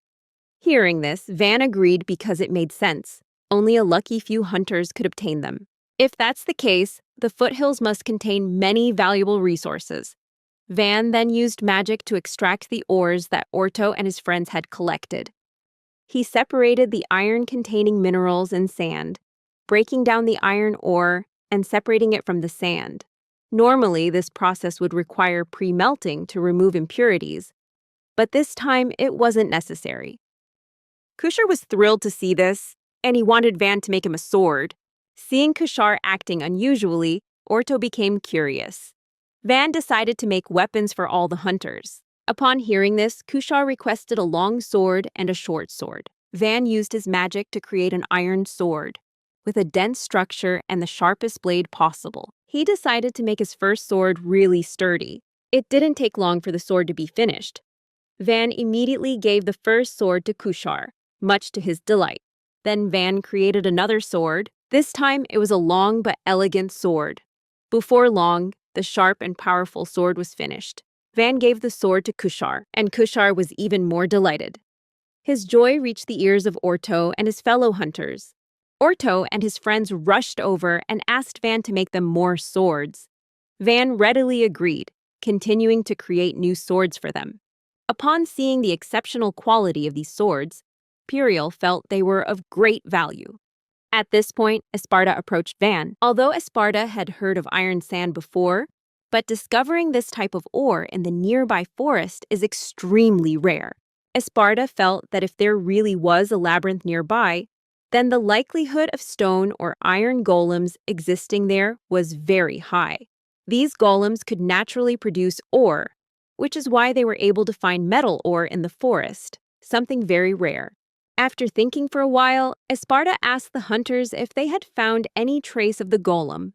Hearing this, Van agreed because it made sense. Only a lucky few hunters could obtain them. If that's the case, the foothills must contain many valuable resources. Van then used magic to extract the ores that Orto and his friends had collected. He separated the iron-containing minerals in sand, breaking down the iron ore and separating it from the sand. Normally, this process would require pre-melting to remove impurities, but this time it wasn't necessary. Kushar was thrilled to see this, and he wanted Van to make him a sword. Seeing Kushar acting unusually, Orto became curious. Van decided to make weapons for all the hunters. Upon hearing this, Kushar requested a long sword and a short sword. Van used his magic to create an iron sword, with a dense structure and the sharpest blade possible. He decided to make his first sword really sturdy. It didn't take long for the sword to be finished. Van immediately gave the first sword to Kushar, much to his delight. Then Van created another sword. This time, it was a long but elegant sword. Before long, the sharp and powerful sword was finished. Van gave the sword to Kushar, and Kushar was even more delighted. His joy reached the ears of Orto and his fellow hunters. Orto and his friends rushed over and asked Van to make them more swords. Van readily agreed, continuing to create new swords for them. Upon seeing the exceptional quality of these swords, Puriel felt they were of great value. At this point, Esparta approached Van. Although Esparta had heard of iron sand before, but discovering this type of ore in the nearby forest is extremely rare. Esparta felt that if there really was a labyrinth nearby, then the likelihood of stone or iron golems existing there was very high. These golems could naturally produce ore, which is why they were able to find metal ore in the forest, something very rare. After thinking for a while, Esparta asked the hunters if they had found any trace of the golem.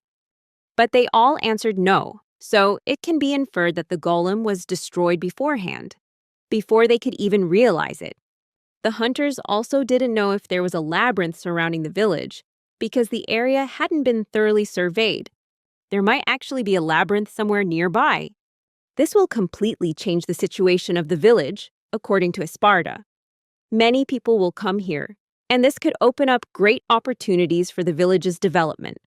But they all answered no, so it can be inferred that the golem was destroyed beforehand. before they could even realize it. The hunters also didn't know if there was a labyrinth surrounding the village because the area hadn't been thoroughly surveyed. There might actually be a labyrinth somewhere nearby. This will completely change the situation of the village, according to Esparta. Many people will come here, and this could open up great opportunities for the village's development.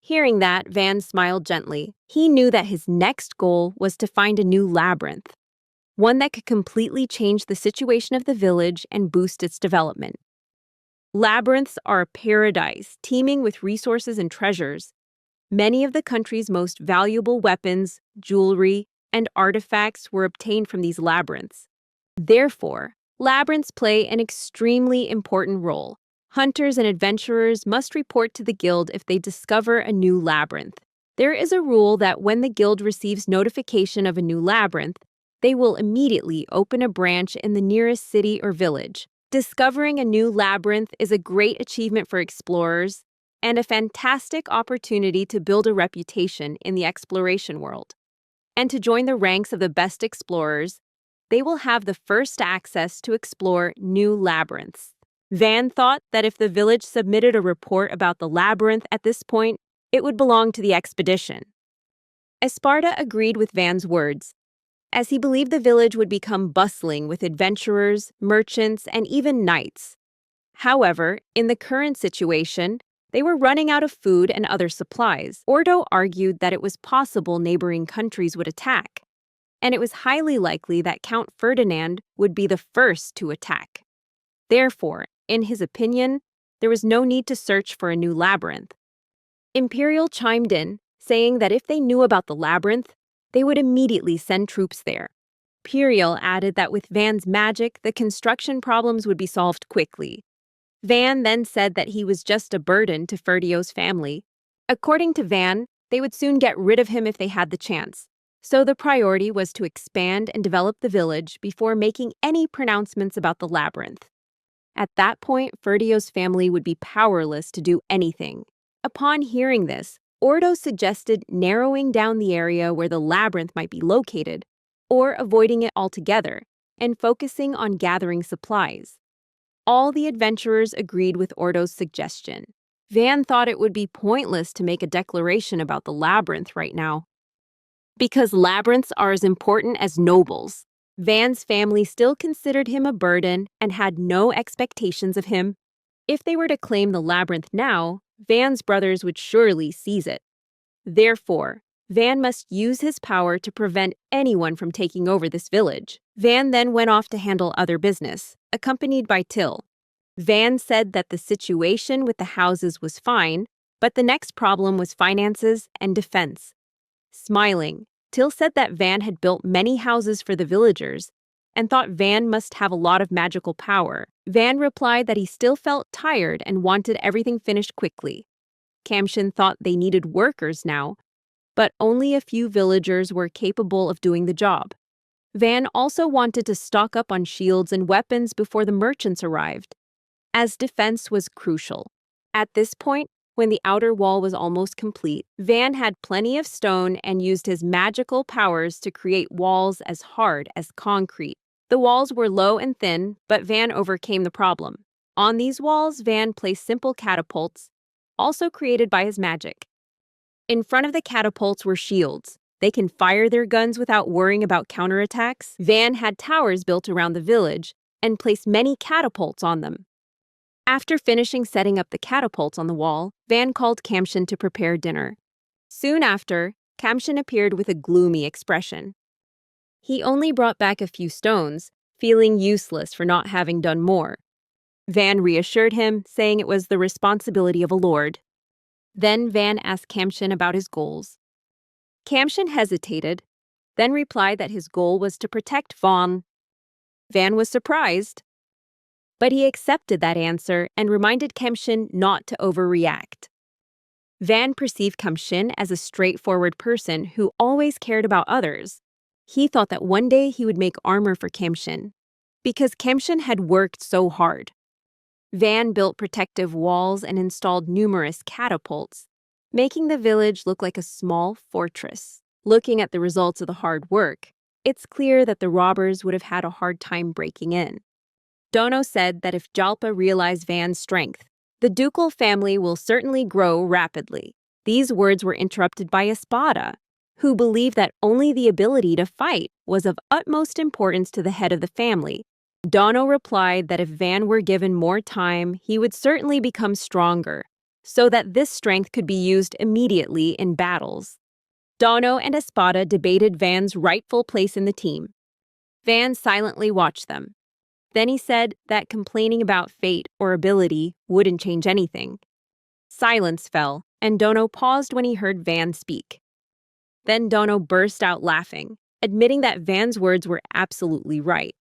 Hearing that, Van smiled gently. He knew that his next goal was to find a new labyrinth, one that could completely change the situation of the village and boost its development. Labyrinths are a paradise teeming with resources and treasures. Many of the country's most valuable weapons, jewelry, and artifacts were obtained from these labyrinths. Therefore, labyrinths play an extremely important role. Hunters and adventurers must report to the guild if they discover a new labyrinth. There is a rule that when the guild receives notification of a new labyrinth, they will immediately open a branch in the nearest city or village. Discovering a new labyrinth is a great achievement for explorers and a fantastic opportunity to build a reputation in the exploration world. And to join the ranks of the best explorers, they will have the first access to explore new labyrinths. Van thought that if the village submitted a report about the labyrinth at this point, it would belong to the expedition. Esparta agreed with Van's words, as he believed the village would become bustling with adventurers, merchants, and even knights. However, in the current situation, they were running out of food and other supplies. Ordo argued that it was possible neighboring countries would attack, and it was highly likely that Count Ferdinand would be the first to attack. Therefore, in his opinion, there was no need to search for a new labyrinth. Imperial chimed in, saying that if they knew about the labyrinth, they would immediately send troops there. Imperial added that with Van's magic, the construction problems would be solved quickly. Van then said that he was just a burden to Ferdio's family. According to Van, they would soon get rid of him if they had the chance. So the priority was to expand and develop the village before making any pronouncements about the labyrinth. At that point, Ferdio's family would be powerless to do anything. Upon hearing this, Ordo suggested narrowing down the area where the labyrinth might be located, or avoiding it altogether, and focusing on gathering supplies. All the adventurers agreed with Ordo's suggestion. Van thought it would be pointless to make a declaration about the labyrinth right now, because labyrinths are as important as nobles. Van's family still considered him a burden and had no expectations of him. If they were to claim the labyrinth now, Van's brothers would surely seize it. Therefore, Van must use his power to prevent anyone from taking over this village. Van then went off to handle other business, accompanied by Till. Van said that the situation with the houses was fine, but the next problem was finances and defense. Smiling, Till said that Van had built many houses for the villagers and thought Van must have a lot of magical power. Van replied that he still felt tired and wanted everything finished quickly. Kamshin thought they needed workers now, but only a few villagers were capable of doing the job. Van also wanted to stock up on shields and weapons before the merchants arrived, as defense was crucial. At this point, when the outer wall was almost complete, Van had plenty of stone and used his magical powers to create walls as hard as concrete. The walls were low and thin, but Van overcame the problem. On these walls, Van placed simple catapults, also created by his magic. In front of the catapults were shields. They can fire their guns without worrying about counterattacks. Van had towers built around the village and placed many catapults on them. After finishing setting up the catapults on the wall, Van called Kamshin to prepare dinner. Soon after, Kamshin appeared with a gloomy expression. He only brought back a few stones, feeling useless for not having done more. Van reassured him, saying it was the responsibility of a lord. Then Van asked Kamshin about his goals. Kamshin hesitated, then replied that his goal was to protect Van. Van was surprised, but he accepted that answer and reminded Kamshin not to overreact. Van perceived Kamshin as a straightforward person who always cared about others. He thought that one day he would make armor for Kamshin, because Kamshin had worked so hard. Van built protective walls and installed numerous catapults, making the village look like a small fortress. Looking at the results of the hard work, it's clear that the robbers would have had a hard time breaking in. Dono said that if Jalpa realized Van's strength, the ducal family will certainly grow rapidly. These words were interrupted by Espada, who believed that only the ability to fight was of utmost importance to the head of the family. Dono replied that if Van were given more time, he would certainly become stronger, so that this strength could be used immediately in battles. Dono and Espada debated Van's rightful place in the team. Van silently watched them. Then he said that complaining about fate or ability wouldn't change anything. Silence fell, and Dono paused when he heard Van speak. Then Dono burst out laughing, admitting that Van's words were absolutely right.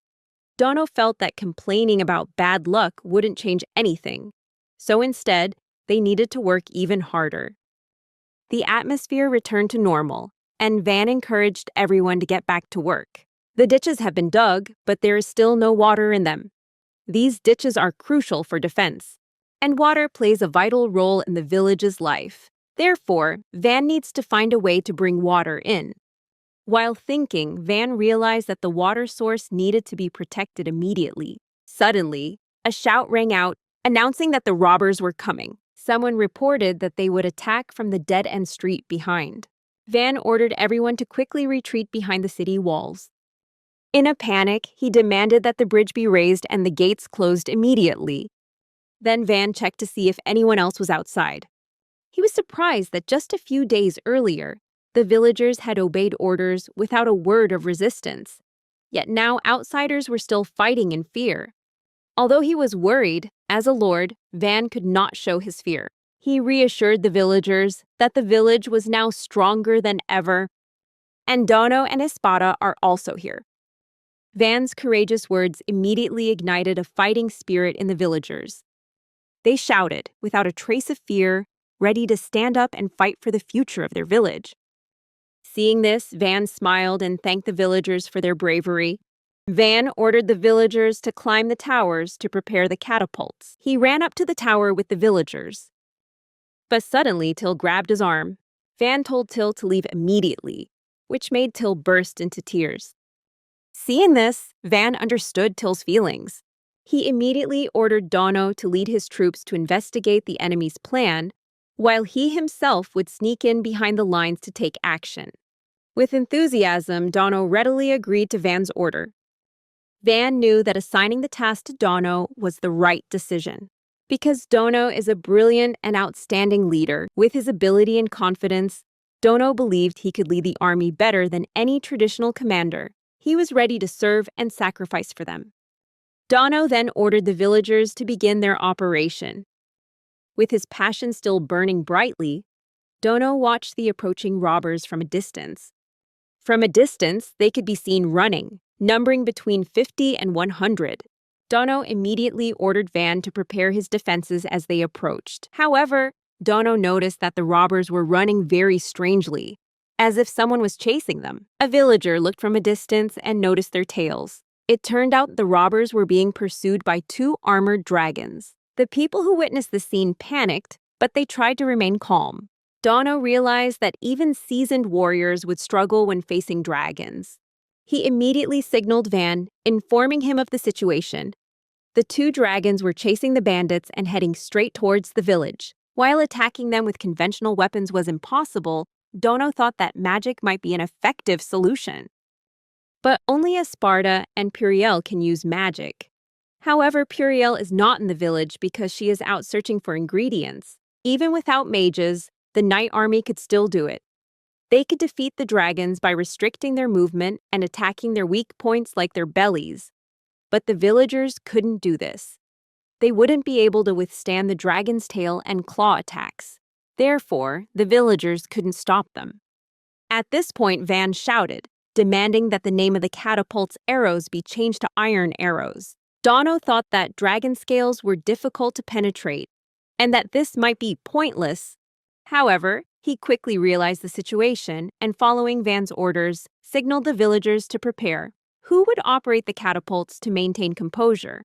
Dono felt that complaining about bad luck wouldn't change anything, so instead, they needed to work even harder. The atmosphere returned to normal, and Van encouraged everyone to get back to work. The ditches have been dug, but there is still no water in them. These ditches are crucial for defense, and water plays a vital role in the village's life. Therefore, Van needs to find a way to bring water in. While thinking, Van realized that the water source needed to be protected immediately. Suddenly, a shout rang out, announcing that the robbers were coming. Someone reported that they would attack from the dead-end street behind. Van ordered everyone to quickly retreat behind the city walls. In a panic, he demanded that the bridge be raised and the gates closed immediately. Then Van checked to see if anyone else was outside. He was surprised that just a few days earlier, the villagers had obeyed orders without a word of resistance. Yet now outsiders were still fighting in fear. Although he was worried, as a lord, Van could not show his fear. He reassured the villagers that the village was now stronger than ever. And Dono and Espada are also here. Van's courageous words immediately ignited a fighting spirit in the villagers. They shouted, without a trace of fear, ready to stand up and fight for the future of their village. Seeing this, Van smiled and thanked the villagers for their bravery. Van ordered the villagers to climb the towers to prepare the catapults. He ran up to the tower with the villagers. But suddenly, Till grabbed his arm. Van told Till to leave immediately, which made Till burst into tears. Seeing this, Van understood Till's feelings. He immediately ordered Dono to lead his troops to investigate the enemy's plan, while he himself would sneak in behind the lines to take action. With enthusiasm, Dono readily agreed to Van's order. Van knew that assigning the task to Dono was the right decision. Because Dono is a brilliant and outstanding leader, with his ability and confidence, Dono believed he could lead the army better than any traditional commander. He was ready to serve and sacrifice for them. Dono then ordered the villagers to begin their operation. With his passion still burning brightly, Dono watched the approaching robbers from a distance. From a distance, they could be seen running, numbering between 50 and 100. Dono immediately ordered Van to prepare his defenses as they approached. However, Dono noticed that the robbers were running very strangely, as if someone was chasing them. A villager looked from a distance and noticed their tails. It turned out the robbers were being pursued by 2 armored dragons. The people who witnessed the scene panicked, but they tried to remain calm. Dono realized that even seasoned warriors would struggle when facing dragons. He immediately signaled Van, informing him of the situation. The 2 dragons were chasing the bandits and heading straight towards the village. While attacking them with conventional weapons was impossible, Dono thought that magic might be an effective solution. But only Esparta and Puriel can use magic. However, Puriel is not in the village because she is out searching for ingredients. Even without mages, the Night Army could still do it. They could defeat the dragons by restricting their movement and attacking their weak points like their bellies. But the villagers couldn't do this. They wouldn't be able to withstand the dragon's tail and claw attacks. Therefore, the villagers couldn't stop them. At this point, Van shouted, demanding that the name of the catapult's arrows be changed to iron arrows. Dono thought that dragon scales were difficult to penetrate, and that this might be pointless. However, he quickly realized the situation and, following Van's orders, signaled the villagers to prepare. Who would operate the catapults to maintain composure?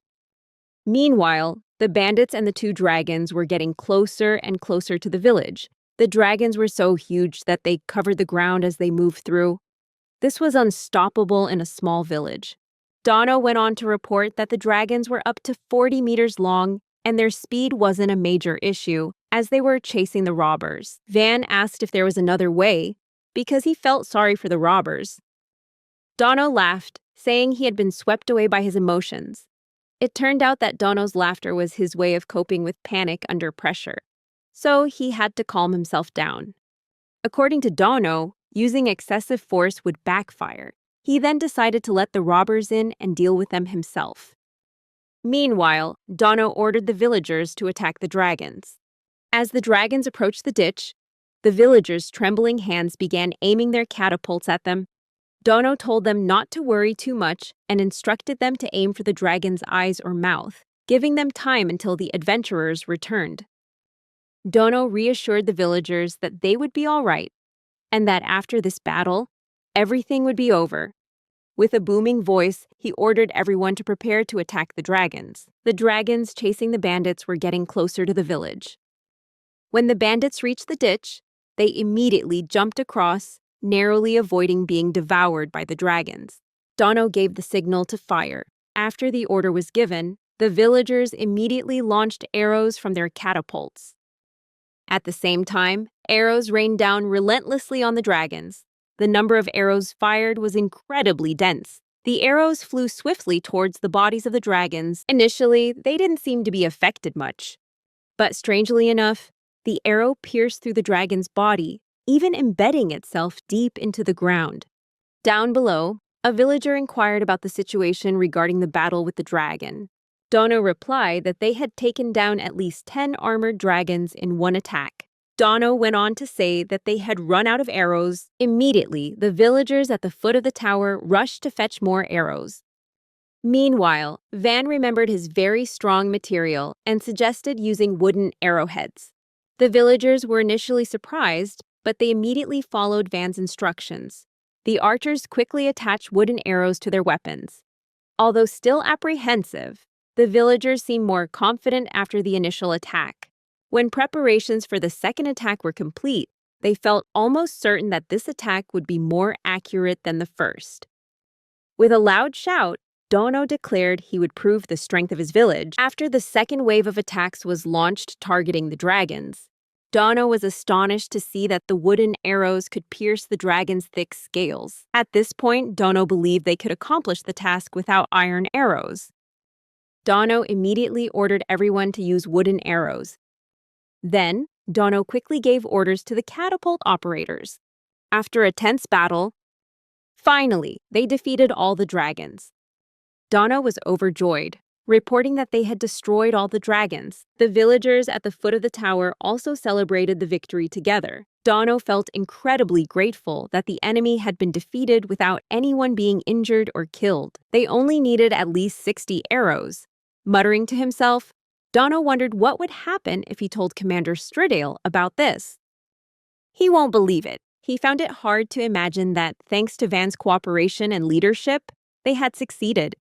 Meanwhile, the bandits and the 2 dragons were getting closer and closer to the village. The dragons were so huge that they covered the ground as they moved through. This was unstoppable in a small village. Dono went on to report that the dragons were up to 40 meters long and their speed wasn't a major issue as they were chasing the robbers. Van asked if there was another way because he felt sorry for the robbers. Dono laughed, saying he had been swept away by his emotions. It turned out that Dono's laughter was his way of coping with panic under pressure, so he had to calm himself down. According to Dono, using excessive force would backfire. He then decided to let the robbers in and deal with them himself. Meanwhile, Dono ordered the villagers to attack the dragons. As the dragons approached the ditch, the villagers' trembling hands began aiming their catapults at them. Dono told them not to worry too much and instructed them to aim for the dragon's eyes or mouth, giving them time until the adventurers returned. Dono reassured the villagers that they would be all right, and that after this battle, everything would be over. With a booming voice, he ordered everyone to prepare to attack the dragons. The dragons chasing the bandits were getting closer to the village. When the bandits reached the ditch, they immediately jumped across, narrowly avoiding being devoured by the dragons. Dono gave the signal to fire. After the order was given, the villagers immediately launched arrows from their catapults. At the same time, arrows rained down relentlessly on the dragons. The number of arrows fired was incredibly dense. The arrows flew swiftly towards the bodies of the dragons. Initially, they didn't seem to be affected much. But strangely enough, the arrow pierced through the dragon's body, even embedding itself deep into the ground. Down below, a villager inquired about the situation regarding the battle with the dragon. Dono replied that they had taken down at least 10 armored dragons in one attack. Dono went on to say that they had run out of arrows. Immediately, the villagers at the foot of the tower rushed to fetch more arrows. Meanwhile, Van remembered his very strong material and suggested using wooden arrowheads. The villagers were initially surprised, but they immediately followed Van's instructions. The archers quickly attached wooden arrows to their weapons. Although still apprehensive, the villagers seemed more confident after the initial attack. When preparations for the second attack were complete, they felt almost certain that this attack would be more accurate than the first. With a loud shout, Dono declared he would prove the strength of his village. After the second wave of attacks was launched targeting the dragons, Dono was astonished to see that the wooden arrows could pierce the dragon's thick scales. At this point, Dono believed they could accomplish the task without iron arrows. Dono immediately ordered everyone to use wooden arrows. Then, Dono quickly gave orders to the catapult operators. After a tense battle, finally, they defeated all the dragons. Dono was overjoyed, reporting that they had destroyed all the dragons. The villagers at the foot of the tower also celebrated the victory together. Dono felt incredibly grateful that the enemy had been defeated without anyone being injured or killed. They only needed at least 60 arrows. Muttering to himself, Dono wondered what would happen if he told Commander Stridale about this. He won't believe it. He found it hard to imagine that, thanks to Van's cooperation and leadership, they had succeeded.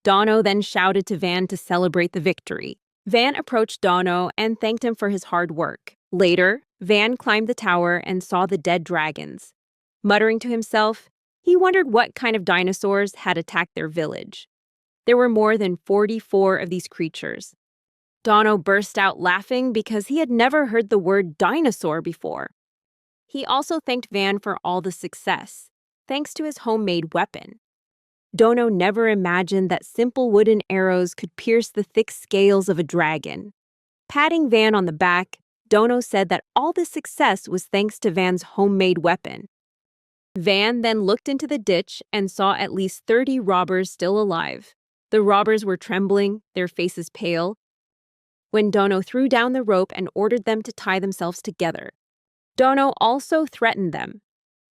Dono then shouted to Van to celebrate the victory. Van approached Dono and thanked him for his hard work. Later, Van climbed the tower and saw the dead dragons. Muttering to himself, he wondered what kind of dinosaurs had attacked their village. There were more than 44 of these creatures. Dono burst out laughing because he had never heard the word dinosaur before. He also thanked Van for all the success, thanks to his homemade weapon. Dono never imagined that simple wooden arrows could pierce the thick scales of a dragon. Patting Van on the back, Dono said that all this success was thanks to Van's homemade weapon. Van then looked into the ditch and saw at least 30 robbers still alive. The robbers were trembling, their faces pale, when Dono threw down the rope and ordered them to tie themselves together. Dono also threatened them,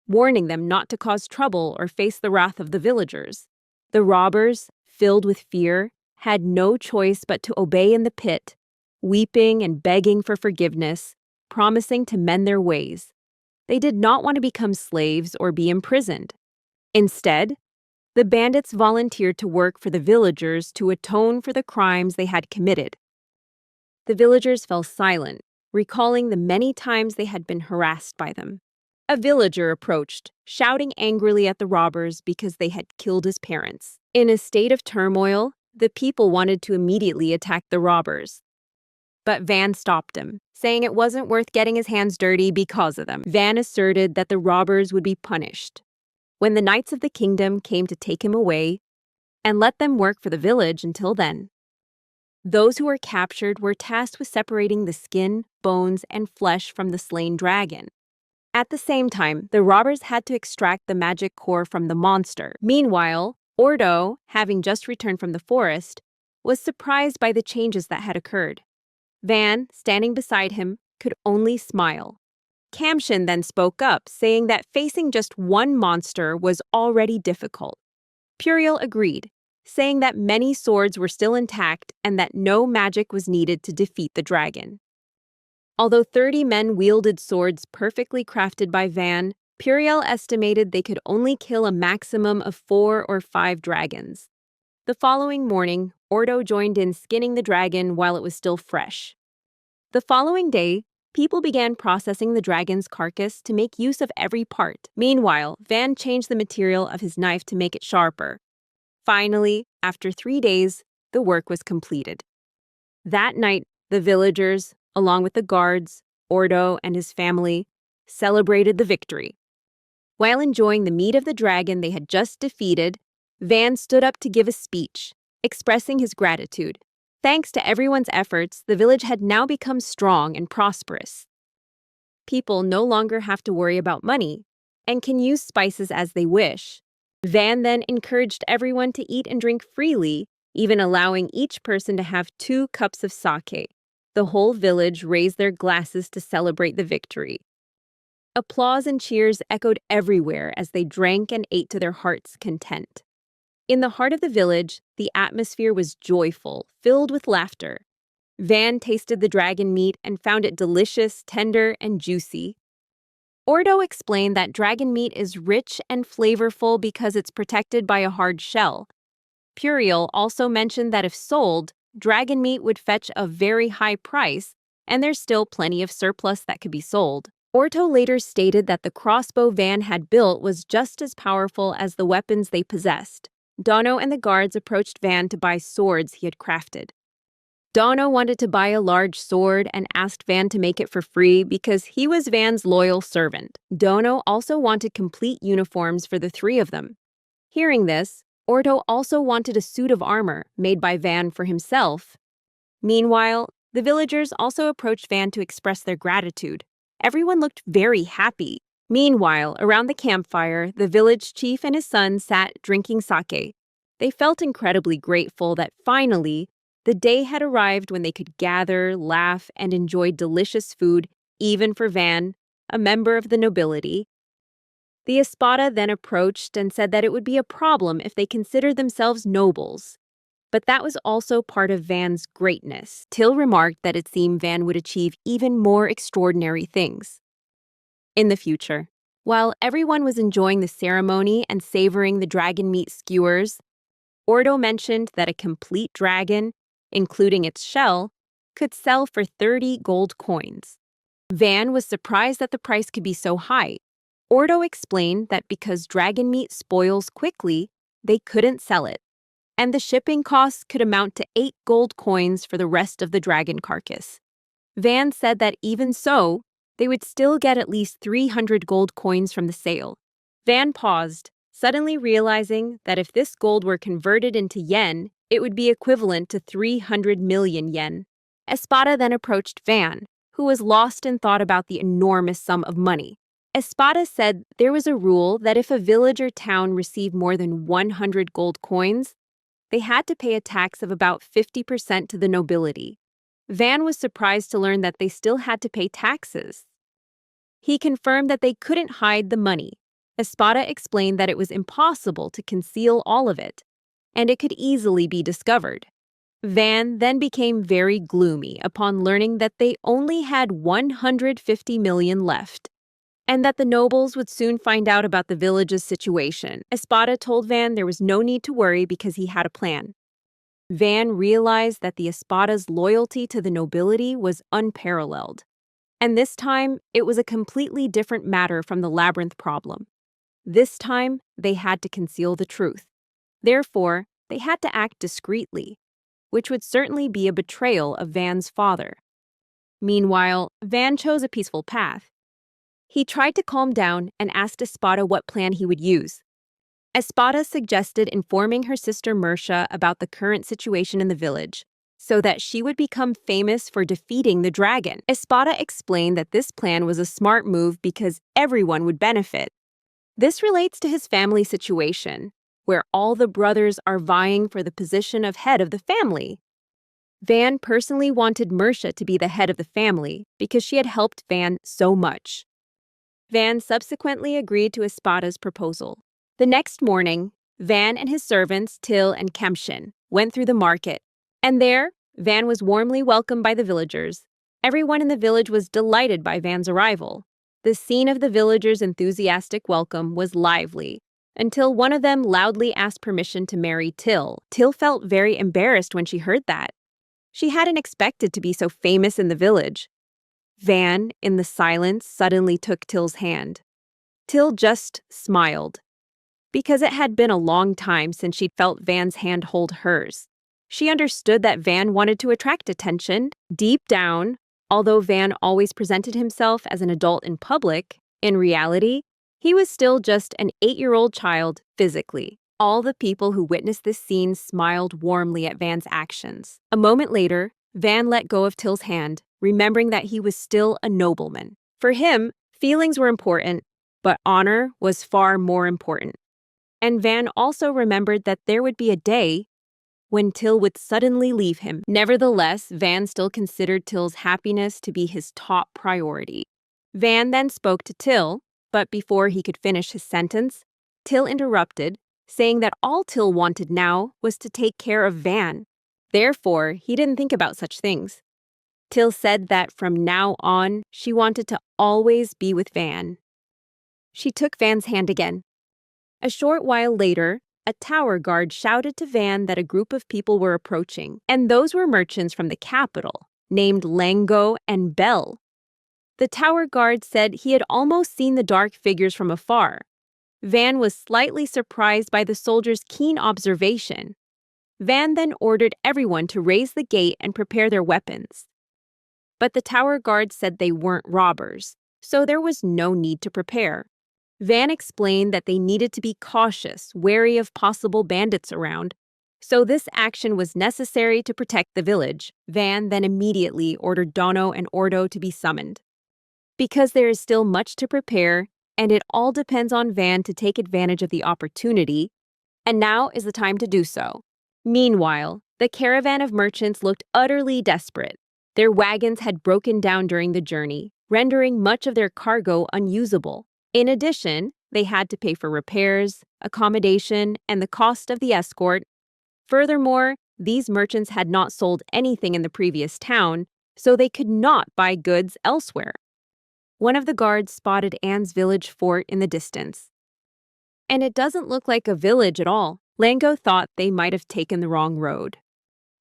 warning them not to cause trouble or face the wrath of the villagers. The robbers, filled with fear, had no choice but to obey in the pit, weeping and begging for forgiveness, promising to mend their ways. They did not want to become slaves or be imprisoned. Instead, the bandits volunteered to work for the villagers to atone for the crimes they had committed. The villagers fell silent, recalling the many times they had been harassed by them. A villager approached, shouting angrily at the robbers because they had killed his parents. In a state of turmoil, the people wanted to immediately attack the robbers. But Van stopped him, saying it wasn't worth getting his hands dirty because of them. Van asserted that the robbers would be punished when the knights of the kingdom came to take him away and let them work for the village until then. Those who were captured were tasked with separating the skin, bones, and flesh from the slain dragon. At the same time, the robbers had to extract the magic core from the monster. Meanwhile, Ordo, having just returned from the forest, was surprised by the changes that had occurred. Van, standing beside him, could only smile. Kamshin then spoke up, saying that facing just one monster was already difficult. Puriel agreed, saying that many swords were still intact and that no magic was needed to defeat the dragon. Although 30 men wielded swords perfectly crafted by Van, Puriel estimated they could only kill a maximum of 4 or 5 dragons. The following morning, Ordo joined in skinning the dragon while it was still fresh. The following day, people began processing the dragon's carcass to make use of every part. Meanwhile, Van changed the material of his knife to make it sharper. Finally, after 3 days, the work was completed. That night, the villagers, along with the guards, Ordo and his family, celebrated the victory. While enjoying the meat of the dragon they had just defeated, Van stood up to give a speech, expressing his gratitude. Thanks to everyone's efforts, the village had now become strong and prosperous. People no longer have to worry about money and can use spices as they wish. Van then encouraged everyone to eat and drink freely, even allowing each person to have 2 cups of sake. The whole village raised their glasses to celebrate the victory. Applause and cheers echoed everywhere as they drank and ate to their heart's content. In the heart of the village, the atmosphere was joyful, filled with laughter. Van tasted the dragon meat and found it delicious, tender, and juicy. Ordo explained that dragon meat is rich and flavorful because it's protected by a hard shell. Puriel also mentioned that if sold, dragon meat would fetch a very high price, and there's still plenty of surplus that could be sold. Ordo later stated that the crossbow Van had built was just as powerful as the weapons they possessed. Dono and the guards approached Van to buy swords he had crafted. Dono wanted to buy a large sword and asked Van to make it for free because he was Van's loyal servant. Dono also wanted complete uniforms for the 3 of them. Hearing this, Ordo also wanted a suit of armor made by Van for himself. Meanwhile, the villagers also approached Van to express their gratitude. Everyone looked very happy. Meanwhile, around the campfire, the village chief and his son sat drinking sake. They felt incredibly grateful that finally, the day had arrived when they could gather, laugh, and enjoy delicious food, even for Van, a member of the nobility. The Espada then approached and said that it would be a problem if they considered themselves nobles. But that was also part of Van's greatness. Till remarked that it seemed Van would achieve even more extraordinary things in the future. While everyone was enjoying the ceremony and savoring the dragon meat skewers, Ordo mentioned that a complete dragon, including its shell, could sell for 30 gold coins. Van was surprised that the price could be so high. Ordo explained that because dragon meat spoils quickly, they couldn't sell it, and the shipping costs could amount to 8 gold coins for the rest of the dragon carcass. Van said that even so, they would still get at least 300 gold coins from the sale. Van paused, suddenly realizing that if this gold were converted into yen, it would be equivalent to 300 million yen. Espada then approached Van, who was lost in thought about the enormous sum of money. Espada said there was a rule that if a village or town received more than 100 gold coins, they had to pay a tax of about 50% to the nobility. Van was surprised to learn that they still had to pay taxes. He confirmed that they couldn't hide the money. Espada explained that it was impossible to conceal all of it, and it could easily be discovered. Van then became very gloomy upon learning that they only had 150 million left, and that the nobles would soon find out about the village's situation. Espada told Van there was no need to worry because he had a plan. Van realized that the Espada's loyalty to the nobility was unparalleled. And this time, it was a completely different matter from the labyrinth problem. This time, they had to conceal the truth. Therefore, they had to act discreetly, which would certainly be a betrayal of Van's father. Meanwhile, Van chose a peaceful path. He tried to calm down and asked Espada what plan he would use. Espada suggested informing her sister Mercia about the current situation in the village, so that she would become famous for defeating the dragon. Espada explained that this plan was a smart move because everyone would benefit. This relates to his family situation, where all the brothers are vying for the position of head of the family. Van personally wanted Mercia to be the head of the family because she had helped Van so much. Van subsequently agreed to Espada's proposal. The next morning, Van and his servants, Till and Kemshin, went through the market, and there, Van was warmly welcomed by the villagers. Everyone in the village was delighted by Van's arrival. The scene of the villagers' enthusiastic welcome was lively, until one of them loudly asked permission to marry Till. Till felt very embarrassed when she heard that. She hadn't expected to be so famous in the village. Van, in the silence, suddenly took Till's hand. Till just smiled, because it had been a long time since she'd felt Van's hand hold hers. She understood that Van wanted to attract attention. Deep down, although Van always presented himself as an adult in public, in reality, he was still just an 8-year-old child physically. All the people who witnessed this scene smiled warmly at Van's actions. A moment later, Van let go of Till's hand, remembering that he was still a nobleman. For him, feelings were important, but honor was far more important. And Van also remembered that there would be a day when Till would suddenly leave him. Nevertheless, Van still considered Till's happiness to be his top priority. Van then spoke to Till, but before he could finish his sentence, Till interrupted, saying that all Till wanted now was to take care of Van. Therefore, he didn't think about such things. Till said that from now on, she wanted to always be with Van. She took Van's hand again. A short while later, a tower guard shouted to Van that a group of people were approaching, and those were merchants from the capital, named Lango and Bell. The tower guard said he had almost seen the dark figures from afar. Van was slightly surprised by the soldiers' keen observation. Van then ordered everyone to raise the gate and prepare their weapons. But the tower guard said they weren't robbers, so there was no need to prepare. Van explained that they needed to be cautious, wary of possible bandits around, so this action was necessary to protect the village. Van then immediately ordered Dono and Ordo to be summoned. Because there is still much to prepare, and it all depends on Van to take advantage of the opportunity, and now is the time to do so. Meanwhile, the caravan of merchants looked utterly desperate. Their wagons had broken down during the journey, rendering much of their cargo unusable. In addition, they had to pay for repairs, accommodation, and the cost of the escort. Furthermore, these merchants had not sold anything in the previous town, so they could not buy goods elsewhere. One of the guards spotted Anne's village fort in the distance. And it doesn't look like a village at all. Lango thought they might have taken the wrong road.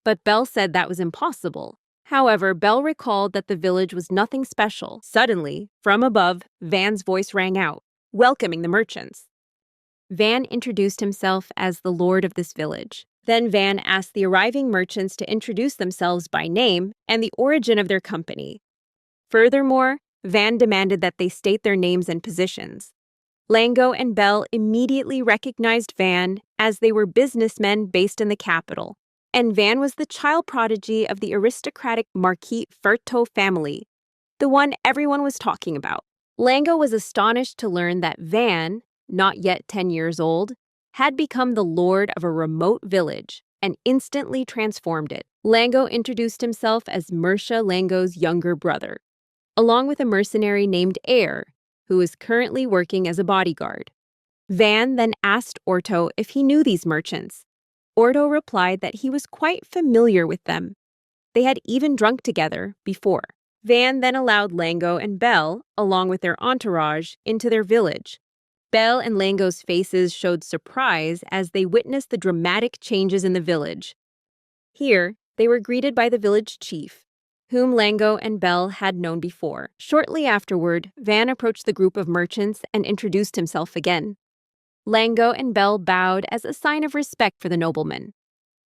But Bell said that was impossible. However, Bell recalled that the village was nothing special. Suddenly, from above, Van's voice rang out, welcoming the merchants. Van introduced himself as the lord of this village. Then Van asked the arriving merchants to introduce themselves by name and the origin of their company. Furthermore, Van demanded that they state their names and positions. Lango and Bell immediately recognized Van as they were businessmen based in the capital, and Van was the child prodigy of the aristocratic Marquis Ferto family, the one everyone was talking about. Lango was astonished to learn that Van, not yet 10 years old, had become the lord of a remote village and instantly transformed it. Lango introduced himself as Mercia Lango's younger brother, along with a mercenary named Air, who is currently working as a bodyguard. Van then asked Orto if he knew these merchants. Orto replied that he was quite familiar with them. They had even drunk together before. Van then allowed Lango and Bell, along with their entourage, into their village. Bell and Lango's faces showed surprise as they witnessed the dramatic changes in the village. Here, they were greeted by the village chief. whom Lango and Bell had known before. Shortly afterward, Van approached the group of merchants and introduced himself again. Lango and Bell bowed as a sign of respect for the nobleman.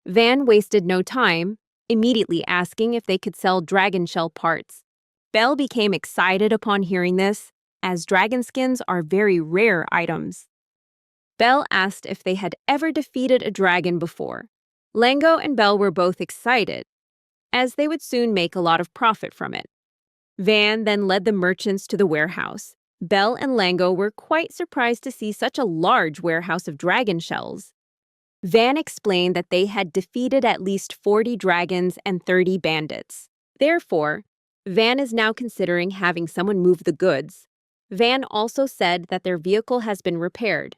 Van wasted no time, immediately asking if they could sell dragon shell parts. Bell became excited upon hearing this, as dragon skins are very rare items. Bell asked if they had ever defeated a dragon before. Lango and Bell were both excited, as they would soon make a lot of profit from it. Van then led the merchants to the warehouse. Bell and Lango were quite surprised to see such a large warehouse of dragon shells. Van explained that they had defeated at least 40 dragons and 30 bandits. Therefore, Van is now considering having someone move the goods. Van also said that their vehicle has been repaired.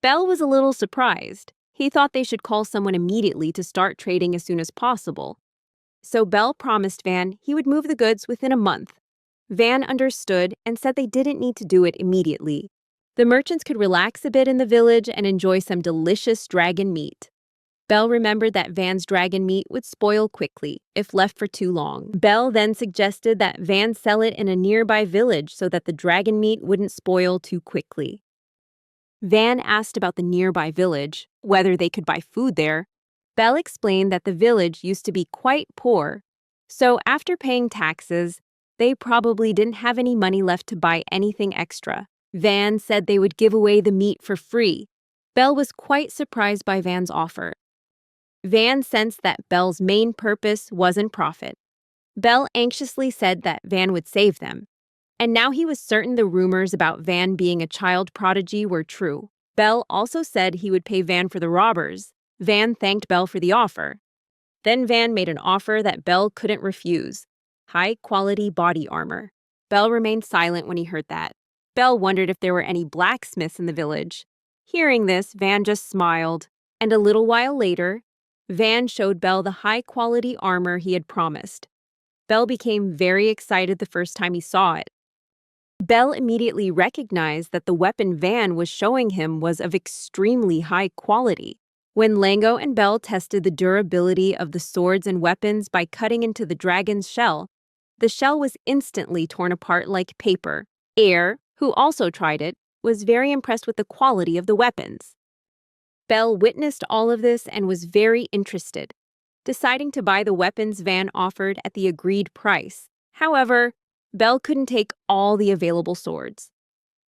Bell was a little surprised. He thought they should call someone immediately to start trading as soon as possible. So Bell promised Van he would move the goods within a month. Van understood and said they didn't need to do it immediately. The merchants could relax a bit in the village and enjoy some delicious dragon meat. Bell remembered that Van's dragon meat would spoil quickly if left for too long. Bell then suggested that Van sell it in a nearby village so that the dragon meat wouldn't spoil too quickly. Van asked about the nearby village, whether they could buy food there. Bell explained that the village used to be quite poor, so after paying taxes, they probably didn't have any money left to buy anything extra. Van said they would give away the meat for free. Bell was quite surprised by Van's offer. Van sensed that Bell's main purpose wasn't profit. Bell anxiously said that Van would save them. And now he was certain the rumors about Van being a child prodigy were true. Bell also said he would pay Van for the robbers. Van thanked Bell for the offer. Then Van made an offer that Bell couldn't refuse: high-quality body armor. Bell remained silent when he heard that. Bell wondered if there were any blacksmiths in the village. Hearing this, Van just smiled, and a little while later, Van showed Bell the high-quality armor he had promised. Bell became very excited the first time he saw it. Bell immediately recognized that the weapon Van was showing him was of extremely high quality. When Lango and Bell tested the durability of the swords and weapons by cutting into the dragon's shell, the shell was instantly torn apart like paper. Air, who also tried it, was very impressed with the quality of the weapons. Bell witnessed all of this and was very interested, deciding to buy the weapons Van offered at the agreed price. However, Bell couldn't take all the available swords.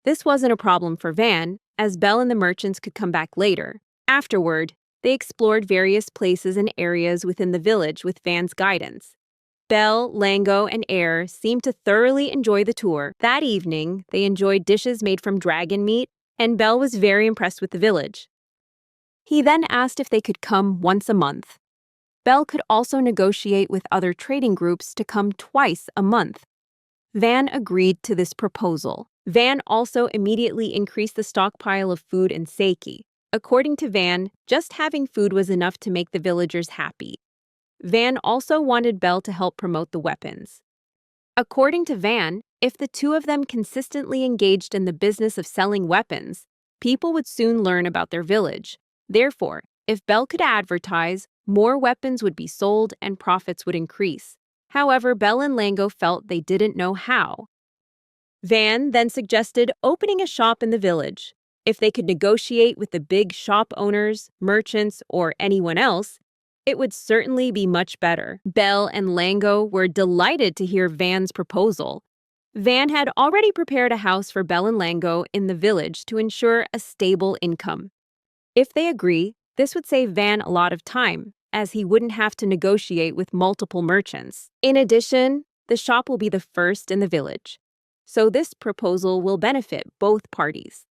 This wasn't a problem for Van, as Bell and the merchants could come back later. Afterward, they explored various places and areas within the village with Van's guidance. Bell, Lango, and Air seemed to thoroughly enjoy the tour. That evening, they enjoyed dishes made from dragon meat, and Bell was very impressed with the village. He then asked if they could come once a month. Bell could also negotiate with other trading groups to come twice a month. Van agreed to this proposal. Van also immediately increased the stockpile of food and sake. According to Van, just having food was enough to make the villagers happy. Van also wanted Bell to help promote the weapons. According to Van, if the two of them consistently engaged in the business of selling weapons, people would soon learn about their village. Therefore, if Bell could advertise, more weapons would be sold and profits would increase. However, Bell and Lango felt they didn't know how. Van then suggested opening a shop in the village. If they could negotiate with the big shop owners, merchants, or anyone else, it would certainly be much better. Bell and Lango were delighted to hear Van's proposal. Van had already prepared a house for Bell and Lango in the village to ensure a stable income. If they agree, this would save Van a lot of time, as he wouldn't have to negotiate with multiple merchants. In addition, the shop will be the first in the village, so this proposal will benefit both parties.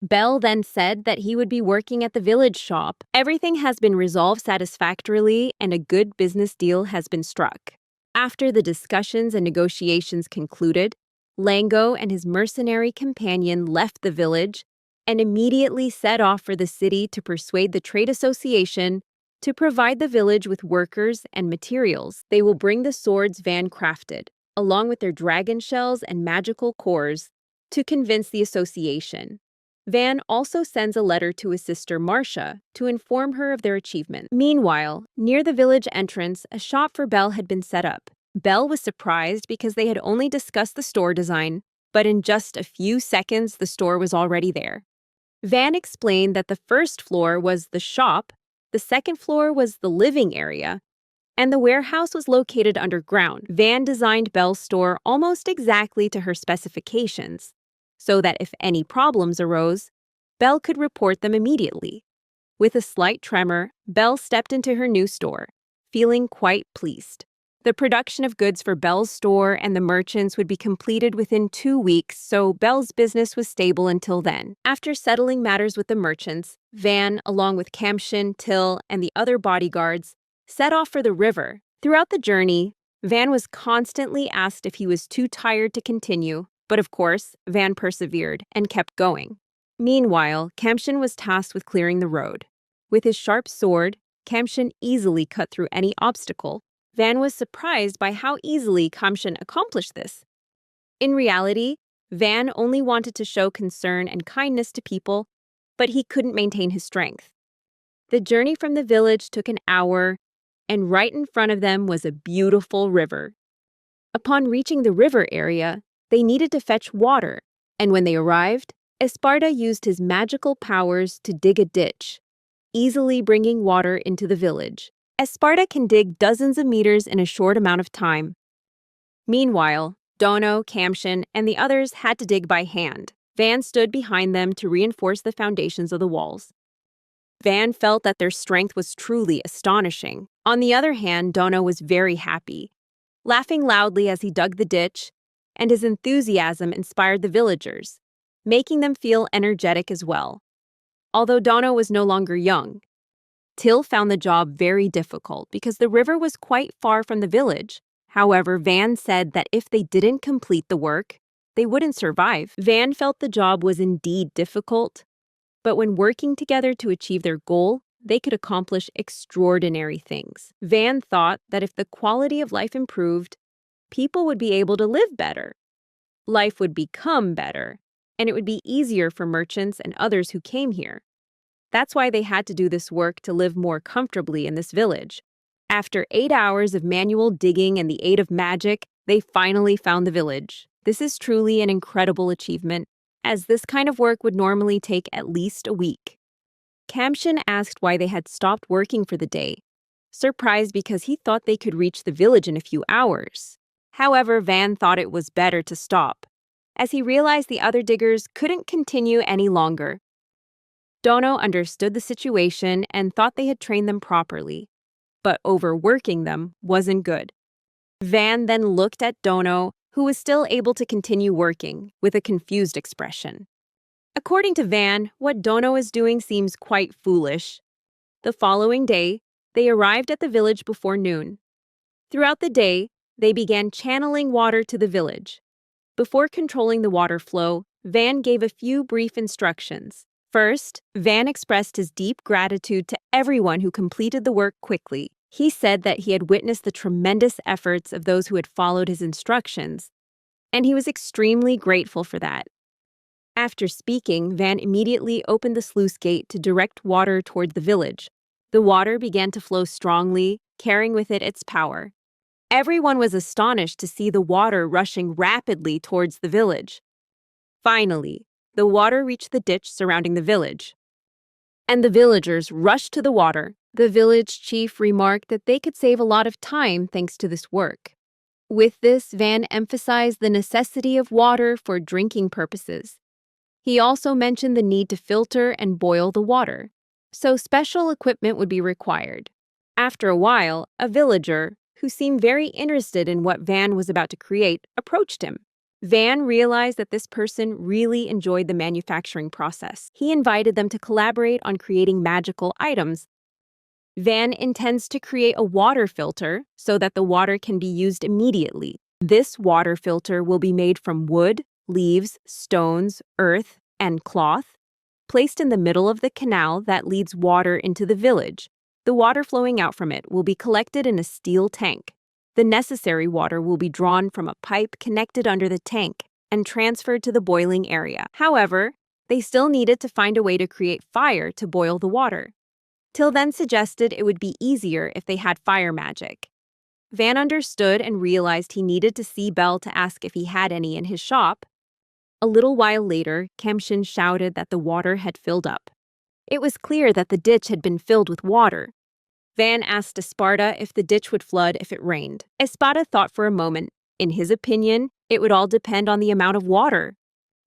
Bell then said that he would be working at the village shop. Everything has been resolved satisfactorily and a good business deal has been struck. After the discussions and negotiations concluded, Lango and his mercenary companion left the village and immediately set off for the city to persuade the trade association to provide the village with workers and materials. They will bring the swords Van crafted, along with their dragon shells and magical cores, to convince the association. Van also sends a letter to his sister Marcia to inform her of their achievement. Meanwhile, near the village entrance, a shop for Bell had been set up. Belle was surprised because they had only discussed the store design, but in just a few seconds, the store was already there. Van explained that the first floor was the shop, the second floor was the living area, and the warehouse was located underground. Van designed Belle's store almost exactly to her specifications, so that if any problems arose, Belle could report them immediately. With a slight tremor, Belle stepped into her new store, feeling quite pleased. The production of goods for Belle's store and the merchants would be completed within 2 weeks, so Belle's business was stable until then. After settling matters with the merchants, Van, along with Kamshin, Till, and the other bodyguards, set off for the river. Throughout the journey, Van was constantly asked if he was too tired to continue, but of course, Van persevered and kept going. Meanwhile, Kamshin was tasked with clearing the road. With his sharp sword, Kamshin easily cut through any obstacle. Van was surprised by how easily Kamshin accomplished this. In reality, Van only wanted to show concern and kindness to people, but he couldn't maintain his strength. The journey from the village took an hour, and right in front of them was a beautiful river. Upon reaching the river area, they needed to fetch water, and when they arrived, Esparta used his magical powers to dig a ditch, easily bringing water into the village. Esparta can dig dozens of meters in a short amount of time. Meanwhile, Dono, Kamshin, and the others had to dig by hand. Van stood behind them to reinforce the foundations of the walls. Van felt that their strength was truly astonishing. On the other hand, Dono was very happy, laughing loudly as he dug the ditch, and his enthusiasm inspired the villagers, making them feel energetic as well. Although Dono was no longer young, Till found the job very difficult because the river was quite far from the village. However, Van said that if they didn't complete the work, they wouldn't survive. Van felt the job was indeed difficult, but when working together to achieve their goal, they could accomplish extraordinary things. Van thought that if the quality of life improved, people would be able to live better. Life would become better, and it would be easier for merchants and others who came here. That's why they had to do this work to live more comfortably in this village. After 8 hours of manual digging and the aid of magic, they finally found the village. This is truly an incredible achievement, as this kind of work would normally take at least a week. Kamshin asked why they had stopped working for the day, surprised because he thought they could reach the village in a few hours. However, Van thought it was better to stop, as he realized the other diggers couldn't continue any longer. Dono understood the situation and thought they had trained them properly, but overworking them wasn't good. Van then looked at Dono, who was still able to continue working, with a confused expression. According to Van, what Dono is doing seems quite foolish. The following day, they arrived at the village before noon. Throughout the day, they began channeling water to the village. Before controlling the water flow, Van gave a few brief instructions. First, Van expressed his deep gratitude to everyone who completed the work quickly. He said that he had witnessed the tremendous efforts of those who had followed his instructions, and he was extremely grateful for that. After speaking, Van immediately opened the sluice gate to direct water toward the village. The water began to flow strongly, carrying with it its power. Everyone was astonished to see the water rushing rapidly towards the village. Finally, the water reached the ditch surrounding the village, and the villagers rushed to the water. The village chief remarked that they could save a lot of time thanks to this work. With this, Van emphasized the necessity of water for drinking purposes. He also mentioned the need to filter and boil the water, so special equipment would be required. After a while, a villager, who seemed very interested in what Van was about to create, approached him. Van realized that this person really enjoyed the manufacturing process. He invited them to collaborate on creating magical items. Van intends to create a water filter so that the water can be used immediately. This water filter will be made from wood, leaves, stones, earth, and cloth, placed in the middle of the canal that leads water into the village. The water flowing out from it will be collected in a steel tank. The necessary water will be drawn from a pipe connected under the tank and transferred to the boiling area. However, they still needed to find a way to create fire to boil the water. Till then suggested it would be easier if they had fire magic. Van understood and realized he needed to see Bell to ask if he had any in his shop. A little while later, Kemshin shouted that the water had filled up. It was clear that the ditch had been filled with water. Van asked Esparta if the ditch would flood if it rained. Esparta thought for a moment. In his opinion, it would all depend on the amount of water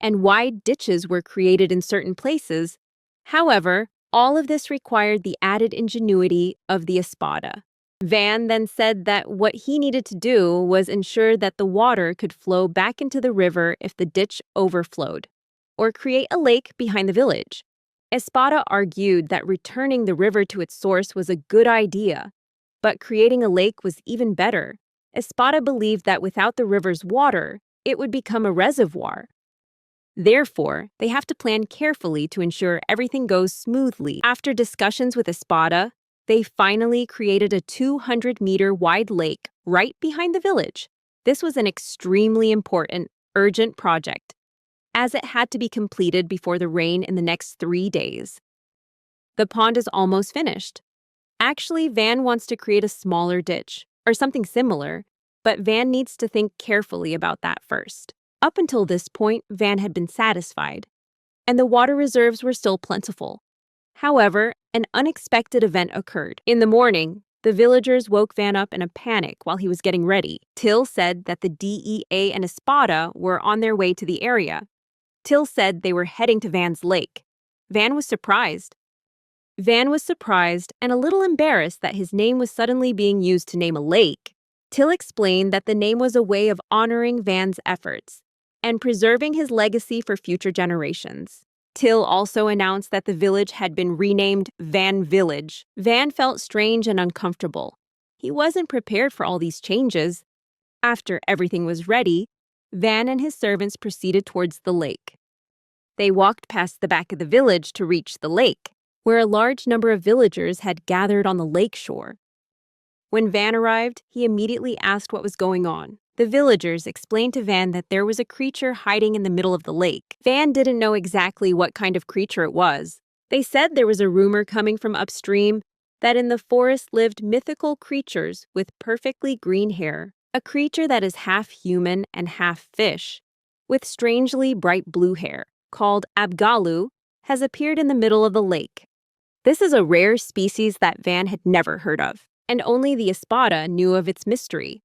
and why ditches were created in certain places. However, all of this required the added ingenuity of the Espada. Van then said that what he needed to do was ensure that the water could flow back into the river if the ditch overflowed, or create a lake behind the village. Espada argued that returning the river to its source was a good idea, but creating a lake was even better. Espada believed that without the river's water, it would become a reservoir. Therefore, they have to plan carefully to ensure everything goes smoothly. After discussions with Espada, they finally created a 200-meter wide lake right behind the village. This was an extremely important, urgent project, as it had to be completed before the rain in the next 3 days. The pond is almost finished. Actually, Van wants to create a smaller ditch, or something similar, but Van needs to think carefully about that first. Up until this point, Van had been satisfied, and the water reserves were still plentiful. However, an unexpected event occurred. In the morning, the villagers woke Van up in a panic while he was getting ready. Till said that the DEA and Espada were on their way to the area. Till said they were heading to Van's lake. Van was surprised. And a little embarrassed that his name was suddenly being used to name a lake. Till explained that the name was a way of honoring Van's efforts and preserving his legacy for future generations. Till also announced that the village had been renamed Van Village. Van felt strange and uncomfortable. He wasn't prepared for all these changes. After everything was ready, Van and his servants proceeded towards the lake. They walked past the back of the village to reach the lake, where a large number of villagers had gathered on the lake shore. When Van arrived, he immediately asked what was going on. The villagers explained to Van that there was a creature hiding in the middle of the lake. Van didn't know exactly what kind of creature it was. They said there was a rumor coming from upstream that in the forest lived mythical creatures with perfectly green hair, a creature that is half human and half fish, with strangely bright blue hair, called Abgalu, has appeared in the middle of the lake. This is a rare species that Van had never heard of, and only the Espada knew of its mystery.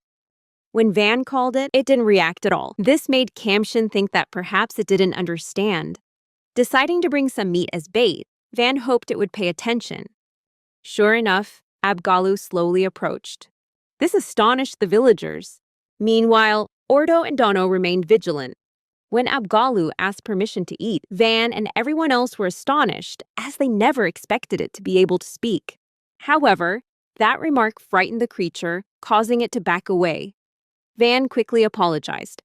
When Van called it, it didn't react at all. This made Kemshin think that perhaps it didn't understand. Deciding to bring some meat as bait, Van hoped it would pay attention. Sure enough, Abgalu slowly approached. This astonished the villagers. Meanwhile, Ordo and Dono remained vigilant. When Abgalu asked permission to eat, Van and everyone else were astonished, as they never expected it to be able to speak. However, that remark frightened the creature, causing it to back away. Van quickly apologized.